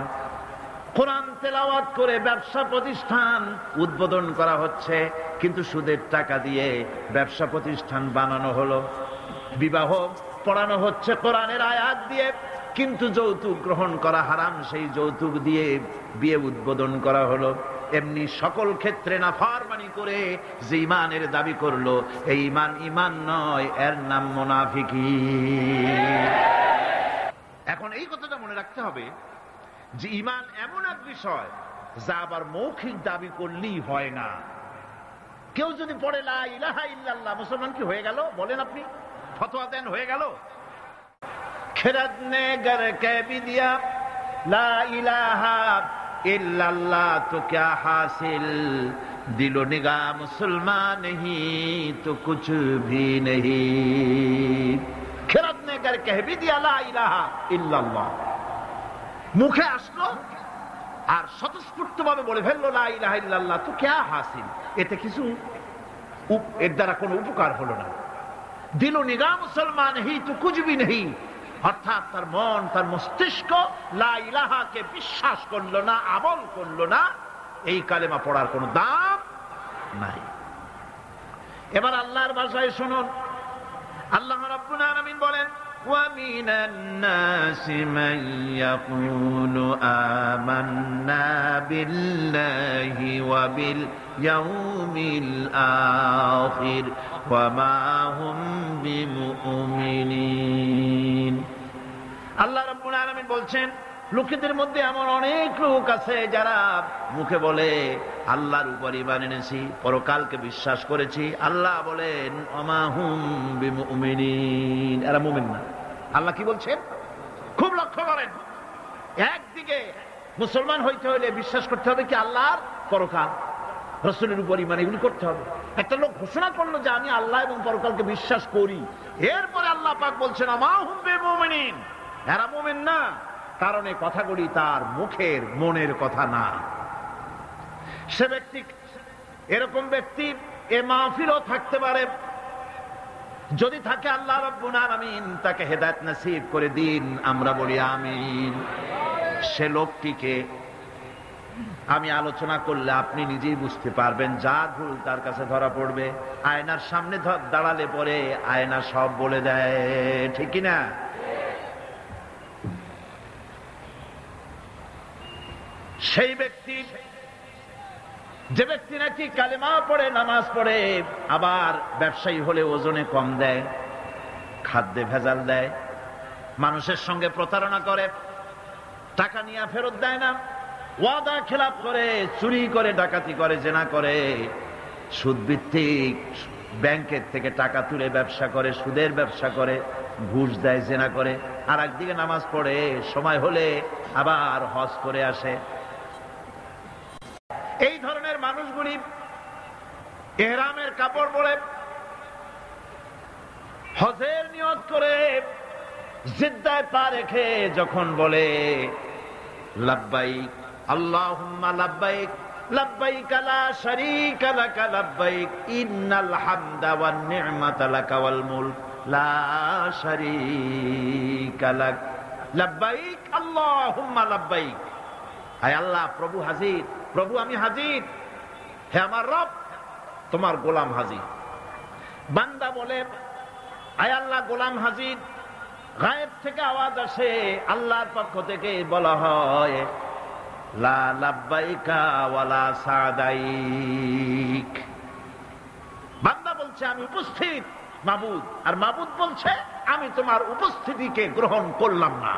কোরআন তেলাওয়াত করে ব্যবসা প্রতিষ্ঠান উদ্বোধন করা হচ্ছে, কিন্তু সুদের টাকা দিয়ে ব্যবসা প্রতিষ্ঠান বানানো হলো। বিবাহ পড়ানো হচ্ছে কোরআনের আয়াত দিয়ে, কিন্তু যৌতুক গ্রহণ করা হারাম, সেই যৌতুক দিয়ে বিয়ে উদ্বোধন করা হলো। এমনি সকল ক্ষেত্রে নাফরমানি করে যে ঈমানের দাবি করলো, এই ঈমান ঈমান নয়, এর নাম মুনাফিকি। এখন এই কথাটা মনে রাখতে হবে যে ঈমান এমন এক বিষয় যা আবার মৌখিক দাবি করলেই হয় না। কেউ যদি পড়ে লা ইলাহা ইল্লাল্লাহ, মুসলমান কি হয়ে গেল? বলেন আপনি, ফতোয়া দেন হয়ে গেল? खिरद ने गर कह भी दिया ला इलाहा इल्लल्लाह तो क्या हासिल, दिलो निगाह मुसलमान नहीं तो कुछ भी नहीं। खिरद ने गर कह भी दिया ला इलाहा इल्लल्लाह, মুখে আসলো আর স্বতঃস্ফূর্তভাবে বলে ফেললো লা ইলাহা ইল্লাল্লাহ, তো क्या হাসিল, এতে কিছু এর দ্বারা কোনো উপকার হলো না। দিল নিগাহ মুসলমান হি তো কুছ ভি নেহি, অর্থাৎ তার মন তার মস্তিষ্ক লা ইলাহাকে বিশ্বাস করলো না, আমল করলো না, এই কালেমা পড়ার কোনো দাম নাই। এবার আল্লাহর ভাষায় শুনুন, আল্লাহ রাব্বুল আলামিন বলেন وَمِنَ النَّاسِ مَن يَقُولُ آمَنَّا بِاللَّهِ وَبِالْيَوْمِ الْآخِرِ وَمَا هُمْ بِمُؤْمِنِينَ। আল্লাহ রাব্বুল আলামিন বলছেন, লোকেদের মধ্যে এমন অনেক লোক আছে যারা মুখে বলে আল্লাহর উপর ঈমান এনেছি, পরকালকে বিশ্বাস করেছি। আল্লাহ বলেন ওমা হুম বিমুমিনিন, এরা মুমিন না। আল্লাহ কি বলছেন খুব লক্ষ্য করেন। একদিকে মুসলমান হইতে হলে বিশ্বাস করতে হবে কি আল্লাহর পরকাল, রাসূলের উপর ঈমান, এগুলি করতে হবে। একটা লোক ঘোষণা করলো যে আমি আল্লাহ এবং পরকালকে বিশ্বাস করি, এরপরে আল্লাহ পাক বলছেন ওমা হুম বিমুমিনিন, এরা মুমিন না, কারণ এই কথাগুলি তার মুখের মনের কথা না। সে ব্যক্তি, এরকম ব্যক্তি এ মাহফিলও থাকতে পারে, যদি থাকে আল্লাহ রাব্বুল আলামিন তাকে হেদায়েত নসিব করে দিন, আমরা বলি আমিন। সে লোকটিকে আমি আলোচনা করলে আপনি নিজেই বুঝতে পারবেন, যা ভুল তার কাছে ধরা পড়বে। আয়নার সামনে দাঁড়ালে পরে আয়না সব বলে দেয়, ঠিক কি না? সেই ব্যক্তি, যে ব্যক্তি নাকি কালেমা পড়ে, নামাজ পড়ে, আবার ব্যবসায়ী হলে ওজনে কম দেয়, খাদ্যে ভেজাল দেয়, মানুষের সঙ্গে প্রতারণা করে, টাকা নিয়ে ফেরত দেয় না, ওয়াদা খেলাপ করে, চুরি করে, ডাকাতি করে, জেনা করে, সুদভিত্তিক ব্যাংকের থেকে টাকা তুলে ব্যবসা করে, সুদের ব্যবসা করে, ঘুষ দেয়, জেনা করে, আর একদিকে নামাজ পড়ে, সময় হলে আবার হজ করে আসে। এই ধরনের মানুষগুলি ইহরামের কাপড় পরে, হজের নিয়ত করে, জিদ্দায় পা রেখে যখন বলে লাব্বাইক আল্লাহুম্মা লাব্বাইক লাব্বাইক লা শারীকা লাকা লাব্বাইক ইন্নাল হামদা ওয়ান নি'মাতা লাকা ওয়াল মুলক লা শারীকা লাক, লাব্বাইক আল্লাহুম্মা লাব্বাইক, আয় আল্লাহ প্রভু হাজির, প্রভু আমি হাজির, হে আমার রব তোমার গোলাম হাজির। বান্দা বলে আয় আল্লাহ গোলাম হাজির, গায়েব থেকে আওয়াজ আসে, আল্লাহর পক্ষ থেকে বলা হয় লা লাব্বাইকা ওয়ালা সাদাইক। বান্দা বলছে আমি উপস্থিত মাবুদ, আর মাবুদ বলছে আমি তোমার উপস্থিতিকে গ্রহণ করলাম না।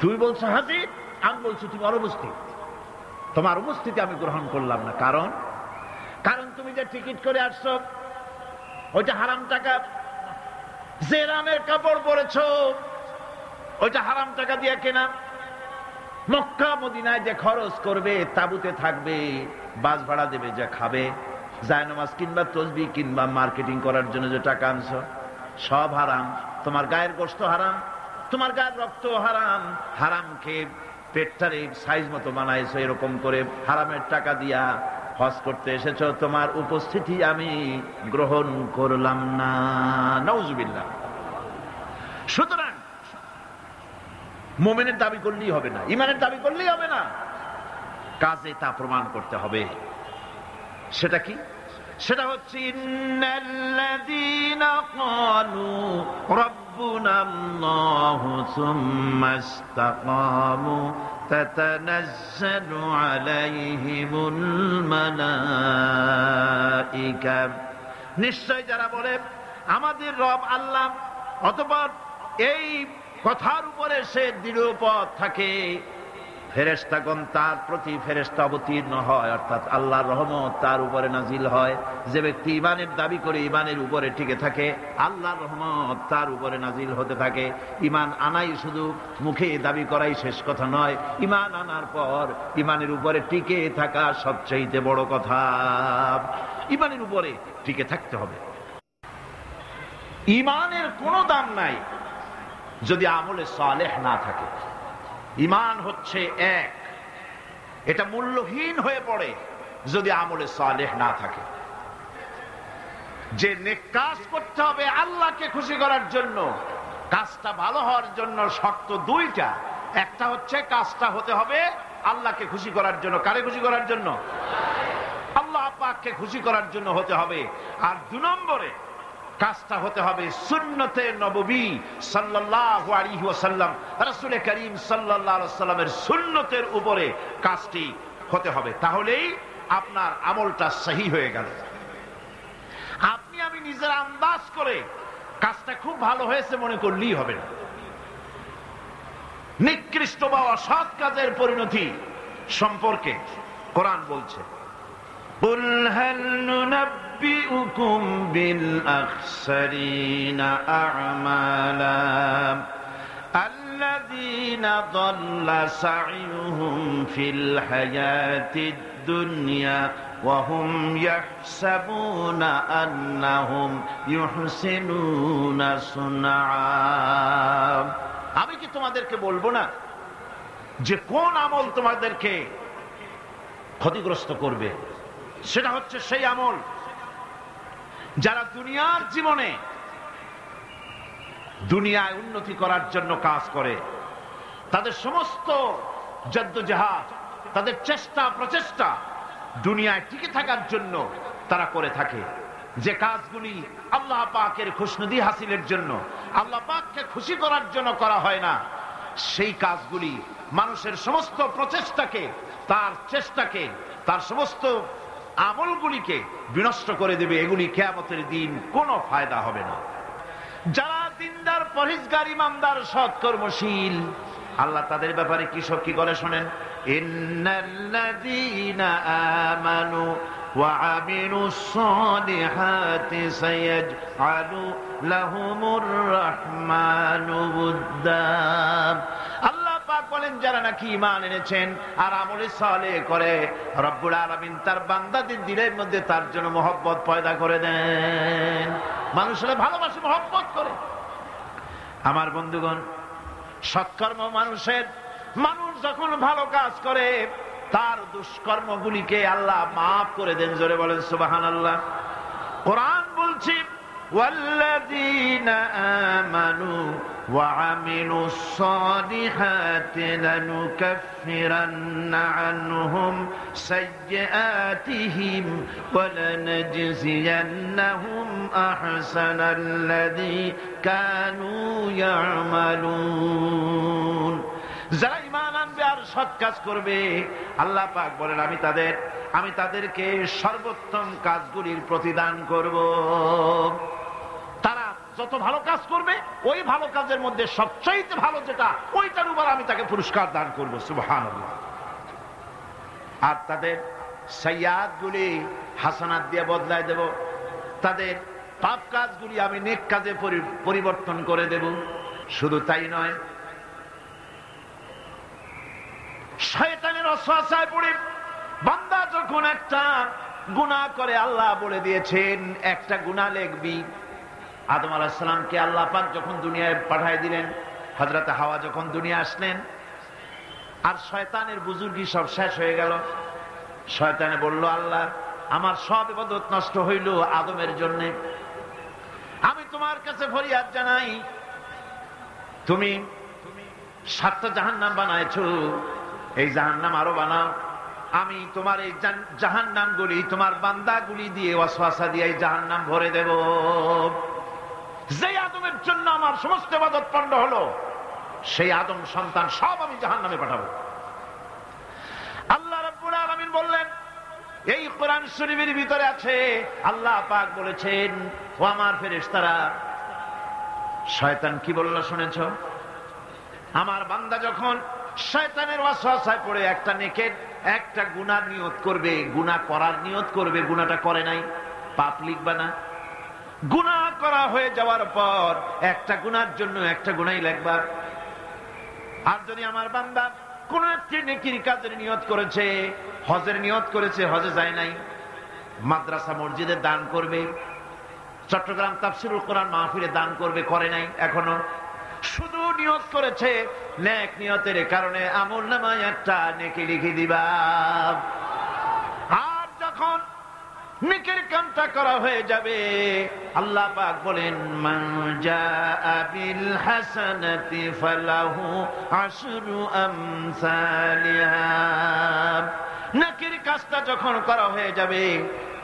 তুই বলছো হাজির, আমি বলছি তুমি অনুপস্থিত, তোমার উপস্থিতি আমি গ্রহণ করলাম না। কারণ তুমি যে টিকিট করে আসছো ওইটা হারাম টাকা, যে রামের কাপড় পরেছো ওইটা হারাম টাকা দিয়ে কেনা, মক্কা মদিনায় যে খরচ করবে, তাবুতে থাকবে, বাস ভাড়া দেবে, যে খাবে, জায়নামাজ কিংবা তসবিহ কিংবা মার্কেটিং করার জন্য যে টাকা আনছো, সব হারাম। তোমার গায়ের গোশত হারাম, তোমার গায়ের রক্ত হারাম, হারাম খেয়ে পেটটারে সাইজ মতো বানাইছো, এরকম করে হারামের টাকা দিয়া হজ করতে এসেছো, তোমার উপস্থিতি আমি গ্রহণ করলাম না। নাউজুবিল্লাহ। সুতরাং মুমিনের দাবি করলেই হবে না, ঈমানের দাবি করলেই হবে না, কাজে তা প্রমাণ করতে হবে। সেটা কি? সেটা হচ্ছে ইন্নাল্লাযীনা ক্বালু রাব্বুনাল্লাহু সুম্মা ইসতাকামু তাতানাজ্জালু আলাইহিমুল মালাইকা, নিশ্চয় যারা বলে আমাদের রব আল্লাহ, অতঃপর এই কথার উপরে সে দৃঢ় পথ থাকে, ফেরেশতাগণ তার প্রতি ফেরেশতা অবতীর্ণ হয়, অর্থাৎ আল্লাহর রহমত তার উপরে নাজিল হয়। যে ব্যক্তি ঈমানের দাবি করে ঈমানের উপরে টিকে থাকে, আল্লাহর রহমত তার উপরে নাজিল হতে থাকে। ঈমান আনাই শুধু মুখে দাবি করাই শেষ কথা নয়, ঈমান আনার পর ঈমানের উপরে টিকে থাকা সবচেয়ে বড় কথা। ঈমানের উপরে টিকে থাকতে হবে। ঈমানের কোনো দাম নাই যদি আমলে সালেহ না থাকে। ঈমান হচ্ছে এক, এটা মূল্যহীন হয়ে পড়ে যদি আমলে সালেহ না থাকে। যে নেক কাজ করতে হবে আল্লাহকে খুশি করার জন্য, কাজটা ভালো হওয়ার জন্য শর্ত দুইটা। একটা হচ্ছে কাজটা হতে হবে আল্লাহকে খুশি করার জন্য। কারে খুশি করার জন্য? আল্লাহ পাককে খুশি করার জন্য হতে হবে। আর 2 নম্বরে কাজটা হতে হবে সুন্নতে নববী সাল্লাল্লাহু আলাইহি ওয়াসাল্লাম, রাসূল করিম সাল্লাল্লাহু আলাইহি ওয়াসাল্লামের সুন্নতের উপরে কাজটি হতে হবে। তাহলেই আপনার আমলটা সহি হয়ে গেল। আপনি আমি নিজের আন্দাজ করে কাজটা খুব ভালো হয়েছে মনে করলেই হবে না। নিকৃষ্ট বা অসৎ কাজের পরিণতি সম্পর্কে কোরআন বলছে, قُلْ هَلْ نُنَبِّئُكُمْ بِالْأَخْسَرِينَ أَعْمَالًا الَّذِينَ ضَلَّ سَعْيُهُمْ فِي الْحَيَاةِ الدُّنْيَا وَهُمْ يَحْسَبُونَ أَنَّهُمْ يُحْسِنُونَ صُنْعًا। আমি কি তোমাদেরকে বলবো না যে কোন আমল তোমাদেরকে ক্ষতিগ্রস্ত করবে? সেটা হচ্ছে সেই আমল যারা দুনিয়ার জীবনে দুনিয়ায় উন্নতি করার জন্য কাজ করে, তাদের সমস্ত জদ্দোজাহাদ, তাদের চেষ্টা প্রচেষ্টা দুনিয়ায় টিকে থাকার জন্য তারা করে থাকে। যে কাজগুলি আল্লাহ পাকের খুশনুদি হাসিলের জন্য, আল্লাহ পাককে খুশি করার জন্য করা হয় না, সেই কাজগুলি মানুষের সমস্ত প্রচেষ্টাকে, তার চেষ্টাকে, তার সমস্ত আমলগুলিকে বিনষ্ট করে দেবে। এগুলি কিয়ামতের দিন কোনো ফায়দা হবে না। যারা দিনদার, পরহেজগার, ইমানদার, সৎকর্মশীল, আল্লাহ তাদের ব্যাপারে কি করে শোনেন, ইন্নাল্লাযীনা আমানু ওয়া আমিলুস সালিহাতি সায়াজআলু লাহুমুর রাহমানু উদ্দা। আল্লাহ পাক বলেন যারা নাকি ঈমান এনেছেন আর আমলে সালেহ করে, রব্বুল আলামিন তার বান্দাদের দিলের মধ্যে তার জন্য মহব্বত পয়দা করে দেন। মানুষেরা ভালোবাসে, মহব্বত করে। আমার বন্ধুগণ, সৎকর্ম মানুষ যখন ভালো কাজ করে তার দুষ্কর্মগুলিকে আল্লাহ মাফ করে দেন। জোরে বলেন সুবহানাল্লাহ। কোরআন বলছে, والذين آمنوا وعملوا الصالحات لنكفرن عنهم سيئاتهم ولنجزينهم أحسن الذي كانوا يعملون। যারা ঈমান আনবে আর সৎ কাজ করবে, আল্লাহ পাক বলেন আমি তাদেরকে সর্বোত্তম কাজগুলির প্রতিদান করব। তারা যত ভালো কাজ করবে ওই ভালো কাজের মধ্যে সবচাইতে ভালো যেটা, ওইটার উপর আমি তাকে পুরস্কার দান করব। সুবহানাল্লাহ। আর তাদের সাইয়্যাতগুলি হাসানাত দিয়ে বদলায় দেব, তাদের পাপ কাজগুলি আমি নেক কাজে পরিবর্তন করে দেব। শুধু তাই নয়, শয়তানের ওয়াসওয়াসায় পড়ে বান্দা যখন একটা গুনাহ করে, আল্লাহ বলে দিয়েছেন একটা গুনাহ লিখবি। আদম আলাইহিস সালামকে আল্লাহ পাক যখন দুনিয়ায় পাঠিয়ে দিলেন, হযরত হাওয়া যখন দুনিয়া আসলেন, আর শয়তানের বুজুর্গি সব শেষ হয়ে গেল। শয়তানে বলল, আল্লাহ আমার সব ইবাদত নষ্ট হইল আদমের জন্য। আমি তোমার কাছে ফরিয়াদ জানাই, তুমি 7টা জাহান্নাম বানাইছো, এই জাহান্নাম আরো বানাও। আমি তোমার এই জাহান্নামগুলি তোমার বান্দাগুলি দিয়ে ওয়াসওয়াসা দিয়ে এই জাহান্নাম ভরে দেব। যে আদমের জন্য আমার সমস্ত ইবাদত পণ্ড হলো, সেই আদম সন্তান সব আমি জাহান্নামে পাঠাবো। আল্লাহ রাব্বুল আলামিন বললেন, এই কোরআন শরীফের ভিতরে আছে, আল্লাহ পাক বলেছেন, ও আমার ফেরেশতারা, শয়তান কি বলল শুনেছো? আমার বান্দা যখন শয়তানের ওয়াসওয়াসায় পড়ে একটা নেকের একটা গুনাহ নিয়ত করবে, গুনাহ করার নিয়ত করবে, গুনাহটা করে নাই, পাপ লিখবা না। গুনাহ করা হয়ে যাওয়ার পর একটা গুনার জন্য একটা গুনাহই লিখবা। আর যদি আমার বান্দা কোন একটি নেকির কাজের নিয়ত করেছে, হজের নিয়ত করেছে, হজে যায় নাই, মাদ্রাসা মসজিদে দান করবে, চট্টগ্রাম তাফসিরুল কোরআন মাহফিলে দান করবে, করে নাই এখনো, শুধু নিয়ত করেছে, নেক নিয়তের কারণে আমলনামায় একটা নেকি লিখে দিবা। আর যখন নেকির কামটা করা হয়ে যাবে, আল্লাহ পাক বলেন মান জাআ বিল হাসানাতি ফালাহু আশরু আমসালিহা। নেকির কাজটা যখন করা হয়ে যাবে,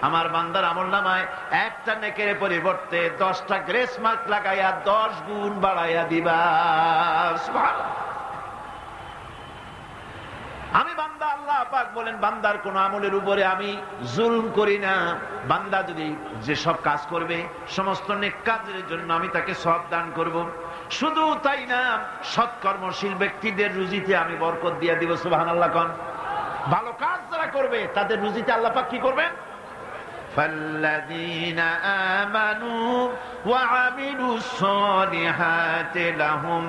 আমার বান্দার আমলনামায় একটা নেকের পরিবর্তে 10টা গ্রেস মার্ক লাগাইয়া 10 গুণ বাড়াইয়া দিবা। সুবহানাল্লাহ। আমি বান্দা, আল্লাহ পাক বলেন বান্দার কোন আমলের উপরে আমি জুলম করি না। বান্দা যদি যে সব কাজ করবে, সমস্ত নেক কাজের জন্য আমি তাকে সওয়াব দান করব। শুধু তাই না, সৎকর্মশীল ব্যক্তিদের রুজিতে আমি বরকত দিয়ে দিব। সুবহানাল্লাহ কোন। ভালো কাজ যারা করবে তাদের রুজিতে আল্লাহ পাক কি করবেন? فالذين آمنوا وعملوا الصالحات لهم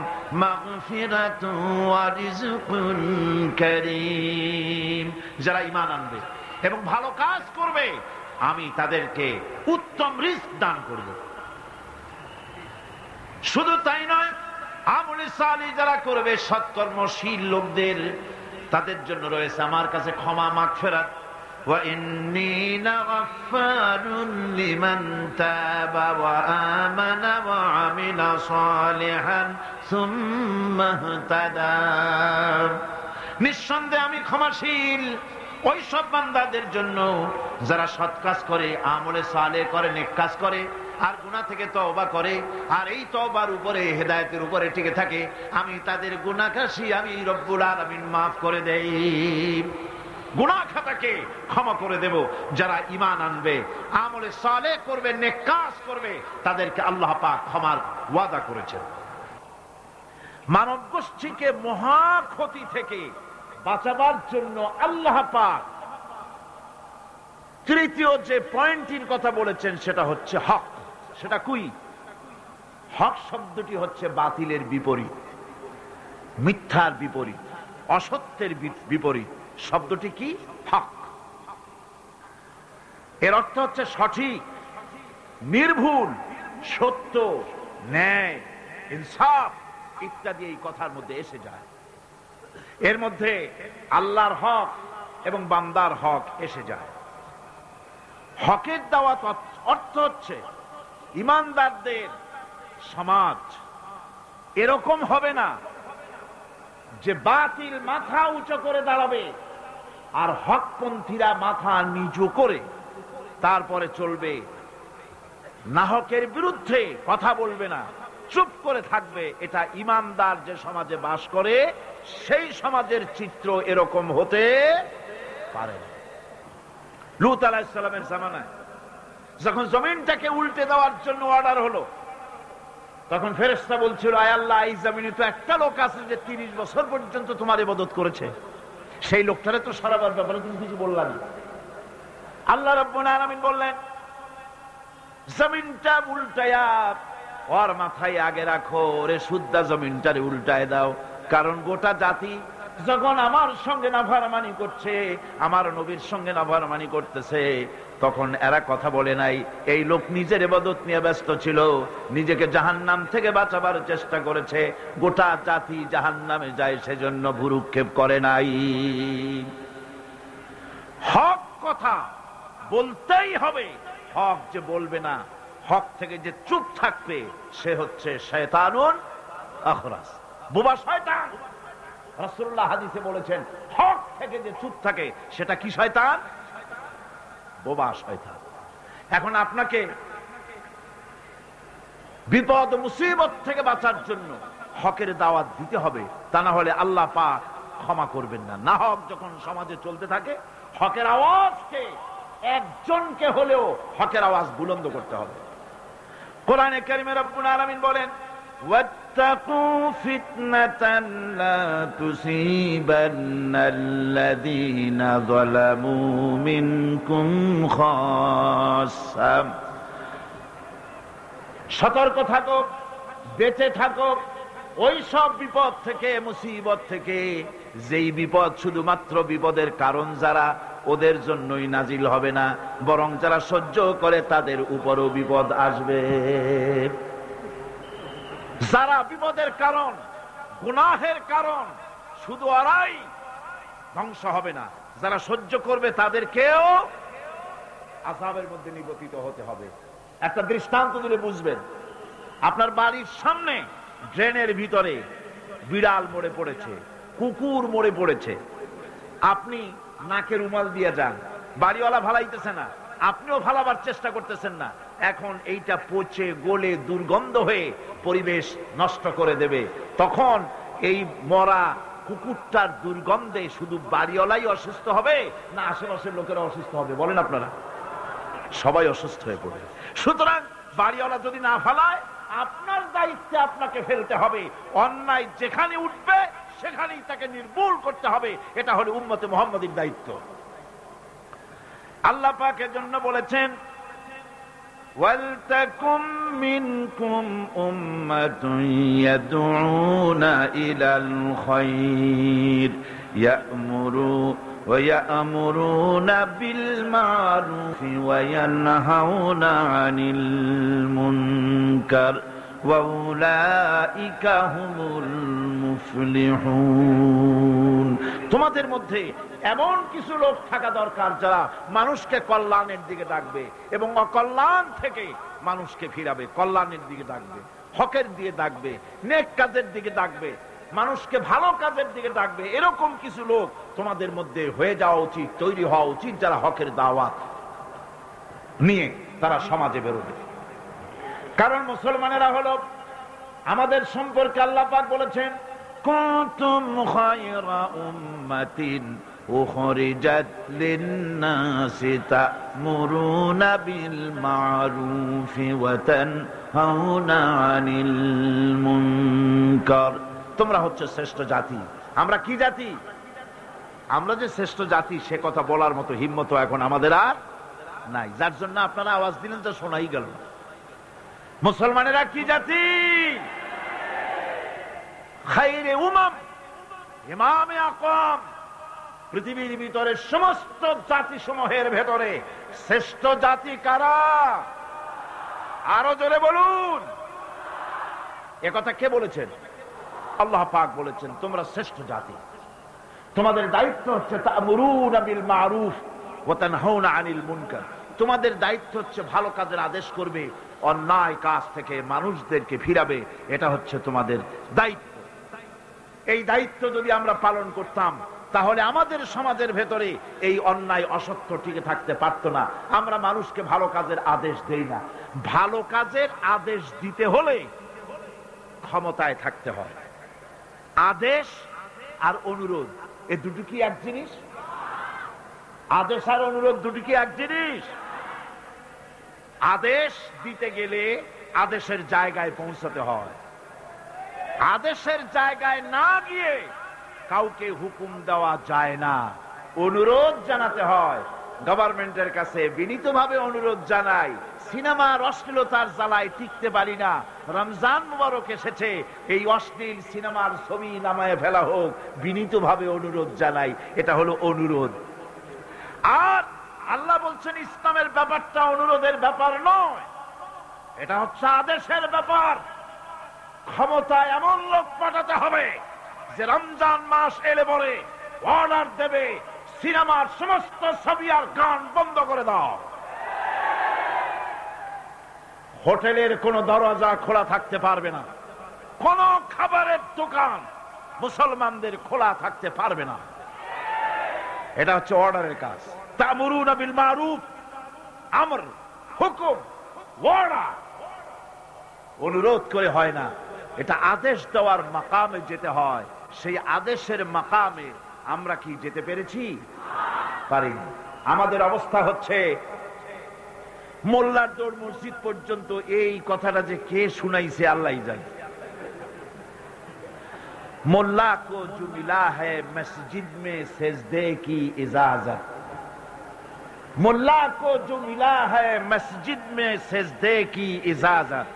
مغفرة ورزق كريم। যারা ঈমান আনবে এবং ভালো কাজ করবে, আমি তাদেরকে উত্তম রিজক দান করব। শুধু তাই নয়, আমলে সালিহ যারা করবে, সৎকর্মশীল লোকদের, তাদের জন্য রয়েছে আমার কাছে ক্ষমা, মাগফিরাত। وَإِنِّي لَغَفَّارٌ لِمَنْ تَابَ وَآمَنَ وَعَمِلَ صَالِحًا ثُمَّ اهْتَدَى। নিঃসন্দেহে আমি ক্ষমাশীল ওই সব বান্দাদের জন্য যারা সৎ কাজ করে, আমলে সালেহ করে, নেক কাজ করে, আর গুনাহ থেকে তওবা করে, আর এই তওবার উপরে, হেদায়েতের উপরে টিকে থাকে। আমি তাদের গুনাহ কাশি আমি রব্বুল আলামিন মাফ করে দেই, গুনাহ খাতাকে ক্ষমা করে দেব। যারা ঈমান আনবে, আমলে সালেহ করবে, নেক কাজ করবে, তাদেরকে আল্লাহ পাক ক্ষমার ওয়াদা করেছেন। মানব গোষ্ঠীকে মহা ক্ষতি থেকে বাঁচাবার জন্য আল্লাহ পাক তৃতীয় যে পয়েন্টের কথা বলেছেন সেটা হচ্ছে হক। সেটা কি? হক শব্দটি হচ্ছে বাতিলের বিপরীত, মিথ্যার বিপরীত, অসত্যের বিপরীত। শব্দটি কি? হক। এর অর্থ হচ্ছে সঠিক, নির্ভুল, সত্য, ন্যায়, ইনসাফ ইত্যাদি এই কথার মধ্যে এসে যায়। এর মধ্যে আল্লাহর হক এবং বান্দার হক এসে যায়। হকের দাওয়াত অর্থ হচ্ছে ঈমানদারদের সমাজ এরকম হবে না যে বাতিল মাথা উঁচু করে দাঁড়াবে আর হকপন্থীরা মাথা নিচু করে তারপরে চলবে, নাহকের বিরুদ্ধে কথা বলবে না, চুপ করে থাকবে। এটা ঈমানদার যে সমাজে বাস করে সেই সমাজের চিত্র এরকম হতে পারে না। লূত আলাইহিস সালামের জামানায় যখন জমিনটাকে উল্টে দেওয়ার জন্য অর্ডার হলো, তখন ফেরেশতা বলছিল, আয় আল্লাহ, এই জমিনে তো একটা লোক আছে যে 30 বছর পর্যন্ত তোমার ইবাদত করেছে, সেই লোকটারে তো সরাবার ব্যাপারে তুমি কিছু বললা না। আল্লাহ রাব্বুল আলামিন বললেন, জমিনটা উল্টায়া ওর মাথায় আগে রাখো, ওরে শুদ্ধা জমিনটারে উল্টায় দাও। কারণ গোটা জাতি যখন আমার সঙ্গে নাফরমানি করছে, আমার নবীর সঙ্গে নাফরমানি করতেছে, তখন এরা কথা বলে নাই। এই লোক নিজের ইবাদত নিয়ে ব্যস্ত ছিল, নিজেকে জাহান্নাম থেকে বাঁচাবার চেষ্টা করেছে। গোটা জাতি জাহান্নামে যায় সেজন্য ভুরুক্ষেপ করে নাই। হক কথা বলতেই হবে। হক যে বলবে না, হক থেকে যে চুপ থাকবে, সে হচ্ছে শয়তানুন আখরাস, বোবা শয়তান। রাসূলুল্লাহ হাদিসে বলেছেন, হক থেকে যে চুপ থাকে সেটা কি শয়তান? বোবা শয়তান। এখন আপনাকে বিপদ মুসিবত থেকে বাঁচার জন্য হকের দাওয়াত দিতে হবে, তা না হলে আল্লাহ পাক ক্ষমা করবেন না। না হক যখন সমাজে চলতে থাকে, হকের আওয়াজকে একজনকে হলেও হকের আওয়াজ বুলন্দ করতে হবে। কোরআনে কারিমে রব্বুল আলামিন বলেন, واتقوا فتنة لا تصيبن الذين ظلموا منكم خاصة। সতর্ক থাকো, বেঁচে থাকো ওই সব বিপদ থেকে, মুসিবত থেকে, যেই বিপদ শুধুমাত্র বিপদের কারণ যারা ওদের জন্যই নাজিল হবে না, বরং যারা সহ্য করে তাদের উপরও বিপদ আসবে। যারা বিপদের কারণ, গুনাহের কারণ, শুধু ওরাই ধ্বংস হবে না, যারা সহ্য করবে তাদেরকেও আযাবের মধ্যে নিপতিত হতে হবে। একটা দৃষ্টান্ত দিলে বুঝবেন। আপনার বাড়ির সামনে ড্রেনের ভিতরে বিড়াল মরে পড়েছে, কুকুর মরে পড়েছে, আপনি নাকে রুমাল দিয়ে যান, বাড়িওয়ালা ফালাইতেছে না, আপনিও ফালাবার চেষ্টা করতেছেন না। এখন এইটা পচে গলে দুর্গন্ধ হয়ে পরিবেশ নষ্ট করে দেবে। তখন এই মরা কুকুরটার দুর্গন্ধে শুধু বাড়িওয়ালাই অসুস্থ হবে না আশেপাশের লোকেরা অসুস্থ হবে? বলেন আপনারা, সবাই অসুস্থ হয়ে পড়বে। সুতরাং বাড়িওয়ালা যদি না ফালায়, আপনার দায়িত্বে আপনাকে ফেলতে হবে। অন্যায় যেখানে উঠবে সেখানেই তাকে নির্মূল করতে হবে। এটা হলো উম্মতে মুহাম্মাদীর দায়িত্ব। আল্লাহ পাক এর জন্য বলেছেন, ওয়ালতাকুম মিনকুম উম্মাতুন ইয়াদউনা ইলাল খায়র ويأمرون بالمعروف وينهون عن المنكر وأولئك هم المفلحون। তোমাদের মধ্যে এমন কিছু লোক থাকা দরকার যারা মানুষকে কল্যাণের দিকে ডাকবে এবং অকল্যাণ থেকে মানুষকে ফিরাবে, কল্যাণের দিকে ডাকবে, হকের দিকে ডাকবে, নেক কাজের দিকে ডাকবে, মানুষকে ভালো কাজের দিকে ডাকবে। এরকম কিছু লোক তোমাদের মধ্যে হয়ে যাওয়া উচিত, তৈরি হওয়া উচিত, যারা হকের দাওয়াত নিয়ে তারা সমাজে বেরোবে। কারণ মুসলমানেরা হলো আমাদের সম্পর্কে আল্লাহ পাক বলেছেন, কুনতুম খায়রা উম্মাতিন উখরিজাত লিন-নাসি তা'মুরুনা বিল মা'রুফি ওয়া তানহাউনা আনিল মুনকার। তোমরা হচ্ছে শ্রেষ্ঠ জাতি। আমরা কি জাতি? আমরা যে শ্রেষ্ঠ জাতি সে কথা বলার মতো হিম্মত এখন আমাদের আর নাই, যার জন্য আপনারা আওয়াজ দিলেন তো শোনাই গেল। মুসলমানেরা কি জাতি? খায়রে উমাম, ইমামে আকওয়াম। পৃথিবীর ভিতরে সমস্ত জাতি সমূহের ভেতরে শ্রেষ্ঠ জাতি কারা? আরো জোরে বলুন। একথা কে বলেছেন? আল্লাহ পাক বলেছেন, তোমরা শ্রেষ্ঠ জাতি। তোমাদের দায়িত্ব হচ্ছে তা'মুরুনা বিল মা'রুফ ওয়া তানহাউনা আনিল মুনকার। তোমাদের দায়িত্ব হচ্ছে ভালো কাজের আদেশ করবে, অন্যায় কাজ থেকে মানুষদেরকে ফিরাবে। এটা হচ্ছে তোমাদের দায়িত্ব। এই দায়িত্ব যদি আমরা পালন করতাম তাহলে আমাদের সমাজের ভেতরে এই অন্যায় অসত্য টিকে থাকতে পারত না। আমরা মানুষকে ভালো কাজের আদেশ দেই না। ভালো কাজের আদেশ দিতে হলে ক্ষমতায় থাকতে হয়। আদেশ আর অনুরোধ এ দুটো কি এক জিনিস? আদেশ আর অনুরোধ দুটো কি এক জিনিস? আদেশ দিতে গেলে আদেশের জায়গায় পৌঁছাতে হয়। আদেশের জায়গায় না গিয়ে কাউকে হুকুম দেওয়া যায় না, অনুরোধ জানাতে হয়। গভর্নমেন্টের কাছে বিনীতভাবে অনুরোধ জানাই, সিনেমার অশ্লীলতার জ্বালায় টিকতে পারি না, রমজান মুবারক এসেছে, এই অশ্লীল সিনেমার ছবি নামায় ফেলা হোক, বিনীতভাবে অনুরোধ জানাই। এটা হলো অনুরোধ। আর আল্লাহ বলছেন ইসলামের ব্যাপারটা অনুরোধের ব্যাপার নয়, এটা হচ্ছে আদেশের ব্যাপার। ক্ষমতায় এমন লোক পাঠাতে হবে যে রমজান মাস এলে পরে অর্ডার দেবে, সিনেমার সমস্ত ছবি আর গান বন্ধ করে দাও। হোটেলের কোনো দরজা খোলা থাকতে পারবে না, কোন খাবারের দোকান মুসলমানদের খোলা থাকতে পারবে না। এটা হচ্ছে অর্ডারের কাজ। তা'মুরুনা বিল মা'রুফ, আমর, হুকুম, অর্ডার। অনুরোধ করে হয় না, এটা আদেশ দেওয়ার মাকামে যেতে হয়। সেই আদেশের মাকামে আমরা কি যেতে পেরেছি? পারিনি। আমাদের অবস্থা হচ্ছে মোল্লার দৌড় মসজিদ পর্যন্ত। এই কথাটা যে কে শুনাইছে আল্লাহই জানে। मुल्ला को जो मिला है मस्जिद में सजदे की इजाजत, मुल्ला को जो मिला है मस्जिद में सजदे की इजाजत,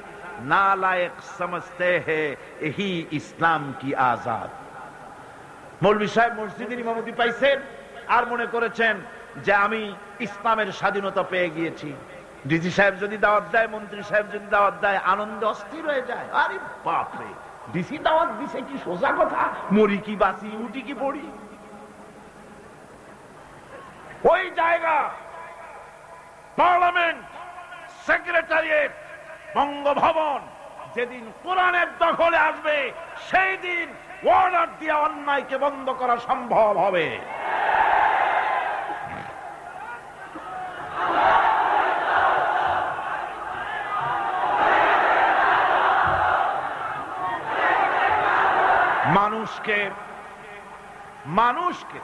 नालायक समझते हैं यही इस्लाम की आजाद। মৌলভী সাহেব মসজিদের ইমামতি পাইছেন আর মনে করেছেন যে আমি ইসলামের স্বাধীনতা পেয়ে গিয়েছি। ডিজি সাহেব যদি দাওয়াত দেয়, মন্ত্রী সাহেব যদি দাওয়াত দেয়, আনন্দে অস্থির হয়ে যায়। আরে বাপরে, ডিসি দাওয়াত দিছে, কি সোজা কথা, মরি কি বাঁচি, উঠি কি পড়ি। ওই জায়গা পার্লামেন্ট, সেক্রেটারিয়েট, বঙ্গভবন যেদিন কোরআনের দখলে আসবে সেই দিন অর্ডার দিয়ে অন্যায়কে বন্ধ করা সম্ভব হবে। মানুষকে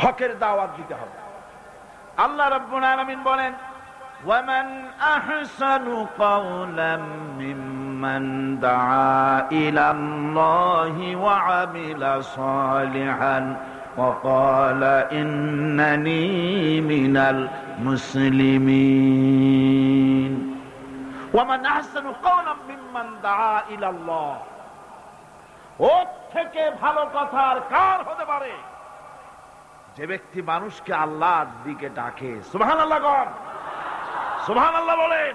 হকের দাওয়াত দিতে হবে। আল্লাহ রাব্বুল আলামিন বলেন, وَمَنْ أَحْسَنُ قَوْلًا مِّمَّنْ دَعَا إِلَى اللَّهِ وَعَمِلَ صَالِحًا وَقَالَ إِنَّنِي مِنَ الْمُسْلِمِينَ وَمَنْ أَحْسَنُ قَوْلًا مِّمَّنْ دَعَا إِلَى اللَّهِ, ওর থেকে ভালো কথা আর কার হতে পারে যে ব্যক্তি মানুষকে আল্লাহর দিকে ডাকে। সুবহানাল্লাহ বলেন, সুবহানাল্লাহ বলেন।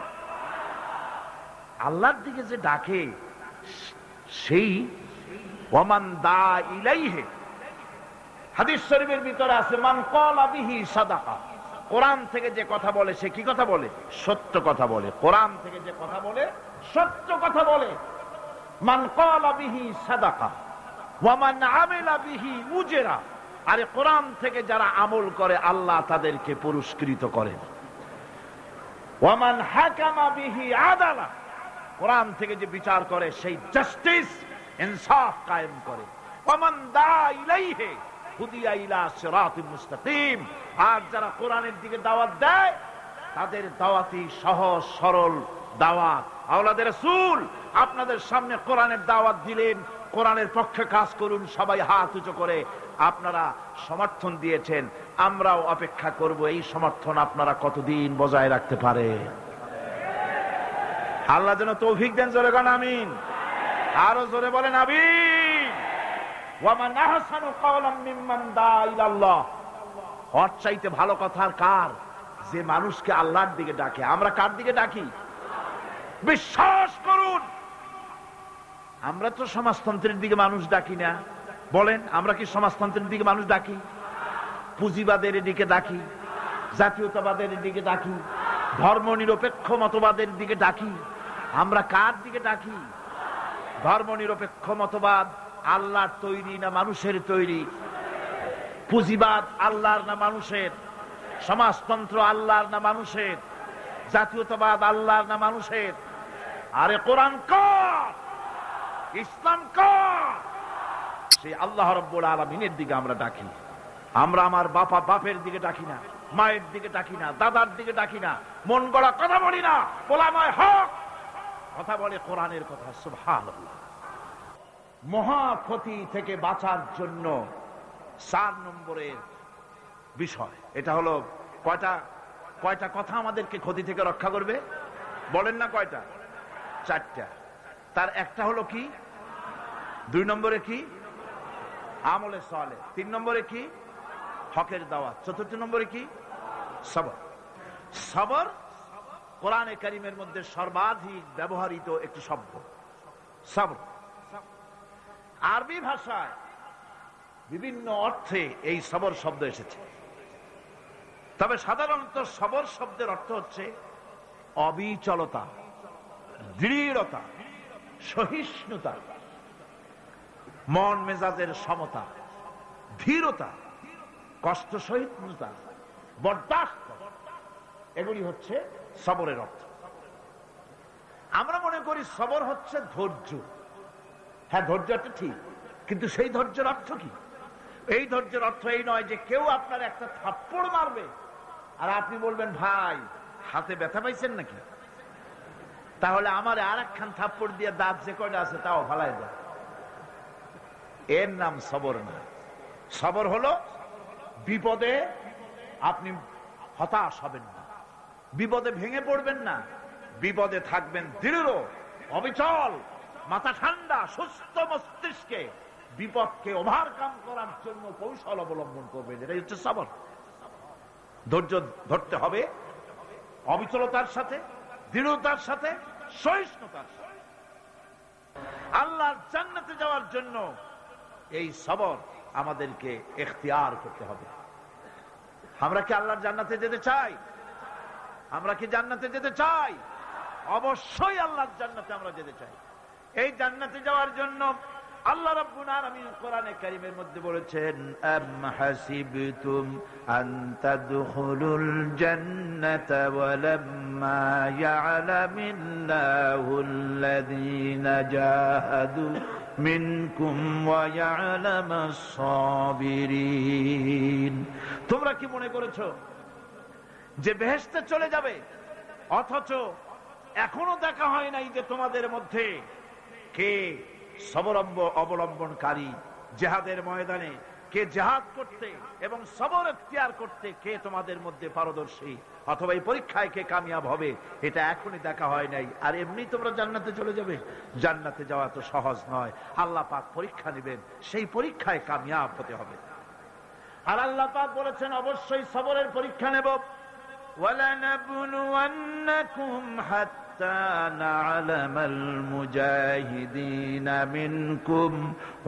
আল্লাহর দিকে যে ডাকে সেই ওয়ামান দা ইলাইহি, হাদিস শরীফের ভিতরে আছে মান ক্বালা বিহি সাদাকা, কোরআন থেকে যে কথা বলে সে কি কথা বলে? সত্য কথা বলে। কোরআন থেকে যে কথা বলে সত্য কথা বলে। মান ক্বালা বিহি সাদাকা ওয়া মান আমিলা বিহি উজরা, আরে কোরআন থেকে যারা আমল করে আল্লাহ তাদেরকে পুরস্কৃত করেন। ওয়া মান হাকামা বিহি আদালা, কোরআন থেকে যে বিচার করে সেই জাস্টিস, ইনসাফ কায়েম করে। ওয়া মান দা ইলাইহি হুদিয়া ইলা সিরাতিল মুস্তাকিম, আর যারা কোরআনের দিকে দাওয়াত দেয় তাদের দাওয়াতই সহজ সরল দাওয়াত। আওলাদে রাসূল আপনাদের সামনে কোরআনের দাওয়াত দিলেন, কোরআনের পক্ষে কাজ করুন, সবাই হাত উঁচু করে আপনারা সমর্থন দিয়েছেন। আমরাও অপেক্ষা করব এই সমর্থন আপনারা কতদিন বজায় রাখতে পারে। আল্লাহ যেন তৌফিক দেন। জোরে বলেন আমিন, আরো জোরে বলেন আমিন। ওয়া মান আহসানু কাওলাম মিম্মান দা ইলাল্লাহ, ওর চাইতে ভালো কথা আর কার যে মানুষকে আল্লাহর দিকে ডাকে। আমরা কার দিকে ডাকি? বিশ্বাস করুন, আমরা তো সমাজতন্ত্রের দিকে মানুষ ডাকি না। বলেন, আমরা কি সমাজতন্ত্রের দিকে মানুষ ডাকি? পুঁজিবাদের দিকে ডাকি, জাতীয়তাবাদের দিকে ডাকি, ধর্ম নিরপেক্ষ মতবাদের দিকে ডাকি। আমরা কার দিকে ডাকি? ধর্ম নিরপেক্ষ মতবাদ আল্লাহর তৈরি না মানুষের তৈরি? পুঁজিবাদ আল্লাহর না মানুষের? সমাজতন্ত্র আল্লাহর না মানুষের? জাতীয়তাবাদ আল্লাহর না মানুষের? আরে কোরআন কার? ইসলাম কার? সেই আল্লাহ রাব্বুল আলামিনের দিকে আমরা ডাকি। আমরা আমার বাপের দিকে ডাকি না, মায়ের দিকে ডাকি না, দাদার দিকে ডাকি না, মন গড়া কথা বলি না, ওলামায়ে হক কথা বলে কোরআনের কথা। সুবহানাল্লাহ। মহা ক্ষতি থেকে বাঁচার জন্য 4 নম্বরের বিষয়, এটা হলো কয়টা কথা আমাদেরকে ক্ষতি থেকে রক্ষা করবে? বলেন না কয়টা? 4টা। তার একটা হলো কি? 2 নম্বরে কি? আমলে সালেহ। 3 নম্বরে কি? হকের দাওয়াত। 4 নম্বরে কি? সবর। সবর কোরআনে কারীমের মধ্যে সর্বাধিক ব্যবহৃত একটি শব্দ সবর। আরবি ভাষায় বিভিন্ন অর্থে এই সবর শব্দ এসেছে, তবে সাধারণত সবর শব্দের অর্থ হচ্ছে অবিচলতা, দৃঢ়তা, সহিষ্ণুতা, মন মেজাজের সমতা, ধীরতা, কষ্ট সহিষ্ণুতা, বরদাস্ত, এগুলি হচ্ছে সবরের অর্থ। আমরা মনে করি সবর হচ্ছে ধৈর্য। হ্যাঁ, ধৈর্যটা ঠিক, কিন্তু সেই ধৈর্যের অর্থ কি? এই ধৈর্যের অর্থ এই নয় যে কেউ আপনার একটা থাপ্পড় মারবে আর আপনি বলবেন ভাই হাতে ব্যথা পাইছেন নাকি, তাহলে আমার আর একখান থাপ্পড় দিয়ে দাঁত যে কয়টা আছে তাও ফালাই দেয়। এর নাম সবর না। সবর হলো বিপদে আপনি হতাশ হবেন না, বিপদে ভেঙে পড়বেন না, বিপদে থাকবেন দৃঢ় অবিচল, মাথা ঠান্ডা, সুস্থ মস্তিষ্কে বিপদকে ওভারকাম করার জন্য কৌশল অবলম্বন করবেন। এটাই হচ্ছে সবর। ধৈর্য ধরতে হবে অবিচলতার সাথে, দৃঢ়তার সাথে, সহিষ্ণুতার সাথে। আল্লাহর জান্নাতে যাওয়ার জন্য এই সবর আমাদেরকে ইখতিয়ার করতে হবে। আমরা কি আল্লাহর জান্নাতে যেতে চাই? আমরা কি জান্নাতে যেতে চাই? অবশ্যই আল্লাহর জান্নাতে আমরা যেতে চাই। এই জান্নাতে যাওয়ার জন্য আল্লাহ রাব্বুল আলামিন কোরআনে কারীমের মধ্যে বলেছেন, আম হাসিবতুম আন তাদখুলুল জান্নাতা ওয়া লাম্মা ইয়া'লামিল্লাহুল্লাযীনা জাহাদু মিনকুম ওয়া ইয়া'লামাস সাবিরিন। তোমরা কি মনে করেছো যে বেহেশতে চলে যাবে, অথচ এখনো দেখা হয় নাই যে তোমাদের মধ্যে কে সবর অবলম্বনকারী, জিহাদের ময়দানে কে জিহাদ করতে এবং সবর ইখতিয়ার করতে কে তোমাদের মধ্যে পারদর্শী, অথবা এই পরীক্ষায় কে কামিয়াব হবে, এটা এখনই দেখা হয় নাই। আর এমনি তোমরা জান্নাতে চলে যাবে? জান্নাতে যাওয়া তো সহজ নয়। আল্লাহ পাক পরীক্ষা নেবেন, সেই পরীক্ষায় কামিয়াব হতে হবে। আর আল্লাহ পাক বলেছেন অবশ্যই সবরের পরীক্ষা নেব। وَلَنَبْلُوَنَّكُمْ حَتَّى نَعْلَمَ الْمُجَاهِدِينَ مِنْكُمْ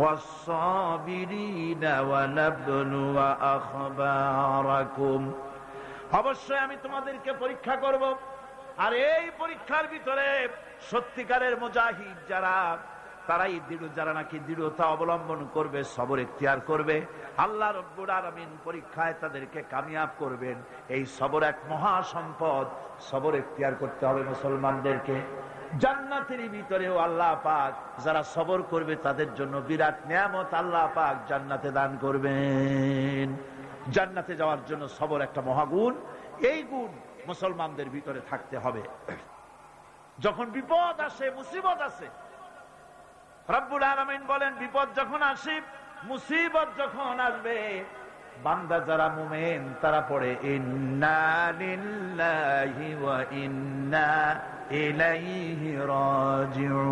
وَالصَّابِرِينَ وَنَبْلُوَ أَخْبَارَكُمْ। অবশ্যই আমি তোমাদেরকে পরীক্ষা করব, আর এই পরীক্ষার ভিতরে সত্যিকারের মুজাহিদ যারা, তারাই দৃঢ়, যারা নাকি দৃঢ়তা অবলম্বন করবে, সবর ইখতিয়ার করবে, আল্লাহ রাব্বুল আলামিন পরীক্ষায় তাদেরকে কামিয়াব করবেন। এই সবর এক মহা সম্পদ। সবর ইখতিয়ার করতে হবে মুসলমানদেরকে। জান্নাতের ভিতরেও আল্লাহ পাক যারা সবর করবে তাদের জন্য বিরাট নিয়ামত আল্লাহ পাক জান্নাতে দান করবেন। জান্নাতে যাওয়ার জন্য সবর একটা মহাগুণ। এই গুণ মুসলমানদের ভিতরে থাকতে হবে। যখন বিপদ আসে, মুসিবত আসে, রব্বুল আলামিন বলেন বিপদ যখন আসে, মুসিবত যখন আসবে, বান্দা যারা মুমিন তারা পড়ে ইন্না লিল্লাহি ওয়া ইন্না ইলাইহি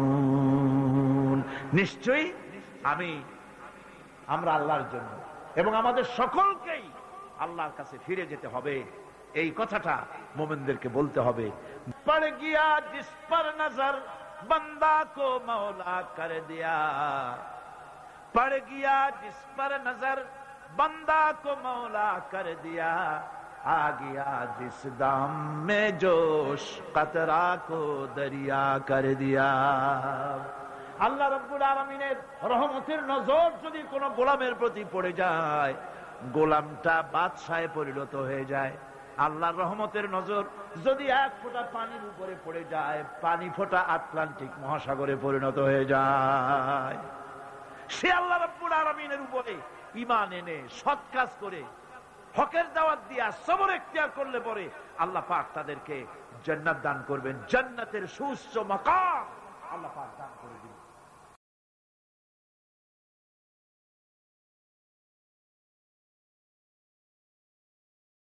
রাজিউন। নিশ্চয়ই আমরা আল্লাহর জন্য এবং আমাদের সকলকেই আল্লাহর কাছে ফিরে যেতে হবে। এই কথাটা মুমিনদেরকে বলতে হবে। পড় গিয়া জিস পর নজর बंदा को मौला कर दिया, पड़ गया जिस पर नजर बंदा को मौला कर दिया, आ गया जिस दाम में जोश कतरा को दरिया कर दिया। আল্লাহ রাব্বুল আলামিনের রহমতের নজর যদি কোন গোলামের প্রতি পড়ে যায়, গোলামটা বাদশাহে পরিণত হয়ে যায়। আল্লাহর রহমতের নজর যদি এক ফোঁটা পানির উপরে পড়ে যায়, পানি ফোঁটা আটলান্টিক মহাসাগরে পরিণত হয়ে যায়। সে আল্লাহ রাব্বুল আলামিনের উপরে ঈমান এনে সৎ কাজ করে হকের দাওয়াত দিয়া সবর ইখতিয়ার করলে পরে আল্লাহ পাক তাদেরকে জান্নাত দান করবেন। জান্নাতের সুউচ্চ মাকাম আল্লাহ পাক দান করে দিবেন।